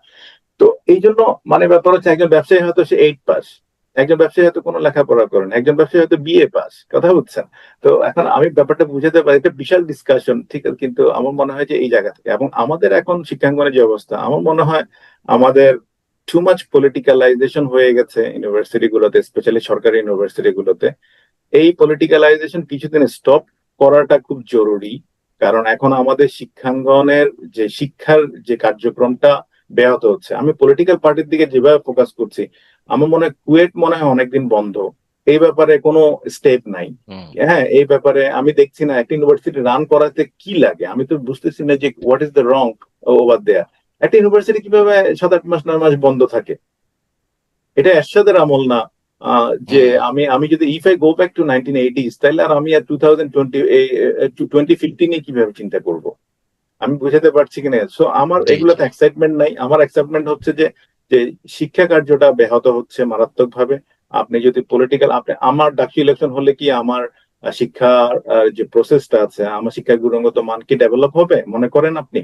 তো এই জন্য মানে ব্যাপার হচ্ছে, একজন ব্যবসায়ী হয়তো সে 8 পাস, একজন ব্যবসায়ী হয়তো কোনো লেখাপড়া করেন, একজন ব্যবসায়ী হয়তো বিএ পাস, কথা বুঝছেন? তো এখন আমি ব্যাপারটা বুঝাতে পারি, এটা বিশাল ডিসকাশন, ঠিক আছে, কিন্তু আমার মনে হয় যে এই জায়গা থেকে, এবং আমাদের এখন শিক্ষাঙ্গনের যে অবস্থা, আমার মনে হয় আমাদের টু মাচ পলিটিক্যালাইজেশন হয়ে গেছে ইউনিভার্সিটি গুলোতে, স্পেশালি সরকারি ইউনিভার্সিটি গুলোতে। এই পলিটিক্যালাইজেশন কিছুদিন স্টপ করাটা খুব জরুরি, কারণ এখন আমাদের শিক্ষাঙ্গনের যে শিক্ষার যে কার্যক্রমটা ব্যাহত হচ্ছে। আমি পলিটিক্যাল পার্টির দিকে যেভাবে ফোকাস করছি, আমার মনে হয় কুয়েট মনে হয় অনেকদিন বন্ধ, এই ব্যাপারে কোনো স্টেপ নাই। হুম। হ্যাঁ, এই ব্যাপারে আমি দেখছি না একটা ইউনিভার্সিটি রান করাতে কি লাগে, আমি তো বুঝতেছি না যে what is the wrong over there. একটা ইউনিভার্সিটি কিভাবে 7-8 মাস 9 মাস বন্ধ থাকে? এটা এরশাদের আমল না। যে হুম। আমি যদি if I go back to 1980s, তাহলে আর আমি আর 2015 কিভাবে চিন্তা করব? আমি বুঝাতে পারছি কিনা? সো আমার জি, জি। এগুলোতে এক্সাইটমেন্ট নাই। আমার এক্সাইটমেন্ট হচ্ছে যে যে শিক্ষা কার্যটা ব্যাহত হচ্ছে মারাত্মক ভাবে। আপনি যদি পলিটিক্যাল, আপনি আমার ডাকসু ইলেকশন হলে কি আমার শিক্ষার যে প্রসেসটা আছে, আমার শিক্ষার গুণগত মান কি ডেভেলপ হবে মনে করেন আপনি?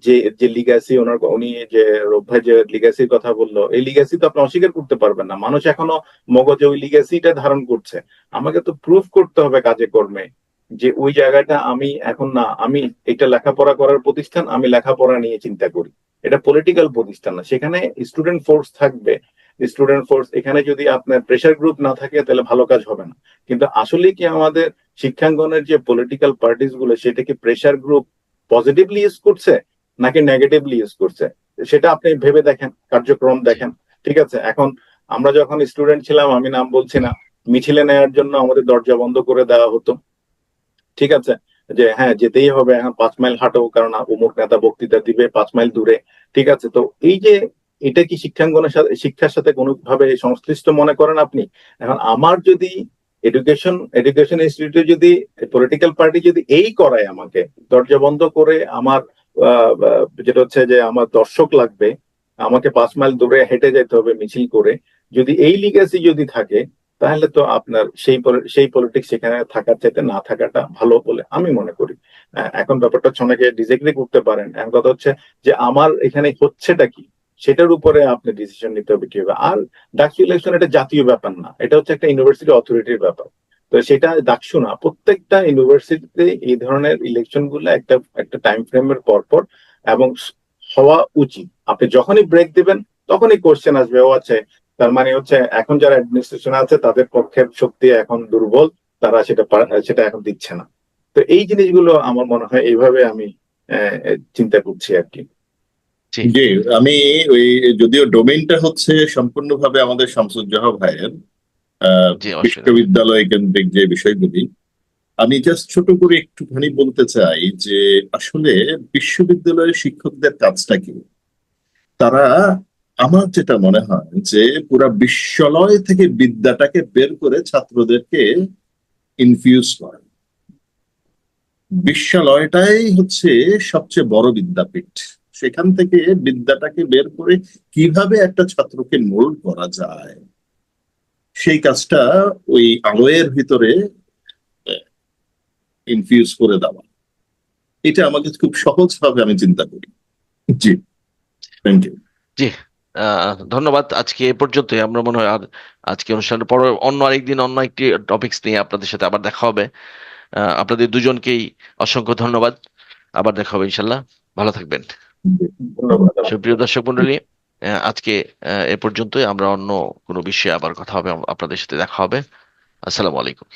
যে যে লিগ্যাসি উনি যে রূপ ভাই যে লিগ্যাসির কথা বললো, এই লিগ্যাসি তো আপনি অস্বীকার করতে পারবেন না। মানুষ এখনো মগজে ওই লিগ্যাসিটা ধারণ করছে। আমাকে তো প্রুফ করতে হবে কাজে কর্মে যে ওই জায়গাটা আমি এখন না, আমি এটা লেখাপড়া করার প্রতিষ্ঠান, আমি লেখাপড়া নিয়ে চিন্তা করি। এটা পলিটিক্যাল প্রতিষ্ঠান না, সেখানে স্টুডেন্ট ফোর্স থাকবে। স্টুডেন্ট ফোর্স, এখানে যদি আপনার প্রেশার গ্রুপ না থাকে তাহলে ভালো কাজ হবে না। কিন্তু আসলে কি আমাদের শিক্ষাঙ্গনের যে পলিটিক্যাল পার্টিস গুলো, সেটা কি প্রেশার গ্রুপ পজিটিভলি ইউজ করছে নাকি নেগেটিভলি ইউজ করছে? সেটা আপনি ভেবে দেখেন, কার্যক্রম দেখেন। ঠিক আছে, এখন আমরা যখন স্টুডেন্ট ছিলাম, আমি নাম বলছি না, মিছিলে নেওয়ার জন্য আমাদের দরজা বন্ধ করে দেওয়া হতো। ঠিক আছে, যে হ্যাঁ যেতেই হবে, এখন 5 মাইল হাঁটো, কারণ অমুক নেতা বক্তৃতা দিবে 5 মাইল দূরে। ঠিক আছে, তো এই যে এটা কি শিক্ষাঙ্গনের সাথে, শিক্ষার সাথে কোনোভাবে সংশ্লিষ্ট মনে করেন আপনি? এখন আমার যদি এডুকেশন ইনস্টিটিউটে যদি পলিটিক্যাল পার্টি যদি এই করায়, আমাকে দরজা বন্ধ করে আমার যেটা হচ্ছে যে আমার দর্শক লাগবে, আমাকে 5 মাইল দূরে হেঁটে যেতে হবে মিছিল করে, যদি এই লিগ্যাসি যদি থাকে, তাহলে তো আপনার সেই পলিটিক্স সেখানে থাকার চাইতে না থাকাটা ভালো বলে আমি মনে করি। এখন ব্যাপারটা হচ্ছে অনেকে ডিসএগ্রি করতে পারেন, এখন কথা হচ্ছে যে আমার এখানে হচ্ছেটা কি, সেটার উপরে আপনি ডিসিশন নিতে হবে কিভাবে। আর ডাকসু ইলেকশন এটা জাতীয় ব্যাপার না, এটা হচ্ছে একটা ইউনিভার্সিটি অথরিটির ব্যাপার। তো সেটা ডাকসু না, প্রত্যেকটা ইউনিভার্সিটিতে এই ধরনের ইলেকশন গুলো একটা একটা টাইম ফ্রেমের পর পর এবং হওয়া উচিত। আপনি যখনই ব্রেক দিবেন তখনই কোশ্চেন আসবে, ও আছে তার মানে হচ্ছে এখন যারা অ্যাডমিনিস্ট্রেশন আছে তাদের পক্ষের শক্তি এখন দুর্বল, তারা সেটা এখন দিচ্ছে না। তো এই জিনিসগুলো আমার মনে হয় এইভাবে আমি চিন্তা করছি আর কি। জি, জি, আমি ওই যদিও ডোমেইনটা হচ্ছে সম্পূর্ণভাবে আমাদের শামসুজ্জাহা ভাইয়ের জি, অসুবিধা নেই। বিশ্ববিদ্যালয় কেন্দ্রিক যে বিষয়গুলি, আমি জাস্ট ছোট করে একটুখানি বলতে চাই যে আসলে বিশ্ববিদ্যালয়ের শিক্ষকদের কাজটা কি। তারা, আমার যেটা মনে হয় যে পুরা বিশ্বলয় থেকে বিদ্যাটাকে বের করে ছাত্রদেরকে ইনফিউজ করে। বিশ্বলয়টাই হচ্ছে সবচেয়ে বড় বিদ্যাপীঠ। সেখান থেকে বিদ্যাটাকে বের করে কিভাবে একটা ছাত্রকে মোল্ড করা যায়, সেই কাজটা ওই আলোয়ের ভিতরে ইনফিউজ করে দেওয়া, এটা আমাকে খুব সহজ ভাবে আমি চিন্তা করি। জি, থ্যাংক ইউ। জি, ধন্যবাদ। আজকে এ পর্যন্তই। আমরা মনে হয় আর আজকে অনুষ্ঠানের পর অন্য আরেকদিন অন্য একটি টপিকস নিয়ে আপনাদের সাথে আবার দেখা হবে। আপনাদের দুজনকেই অসংখ্য ধন্যবাদ। আবার দেখা হবে ইনশাল্লাহ। ভালো থাকবেন। ধন্যবাদ। সুপ্রিয় দর্শক মন্ডলী, আজকে এ পর্যন্তই। আমরা অন্য কোনো বিষয়ে আবার কথা হবে, আপনাদের সাথে দেখা হবে। আসসালামু আলাইকুম।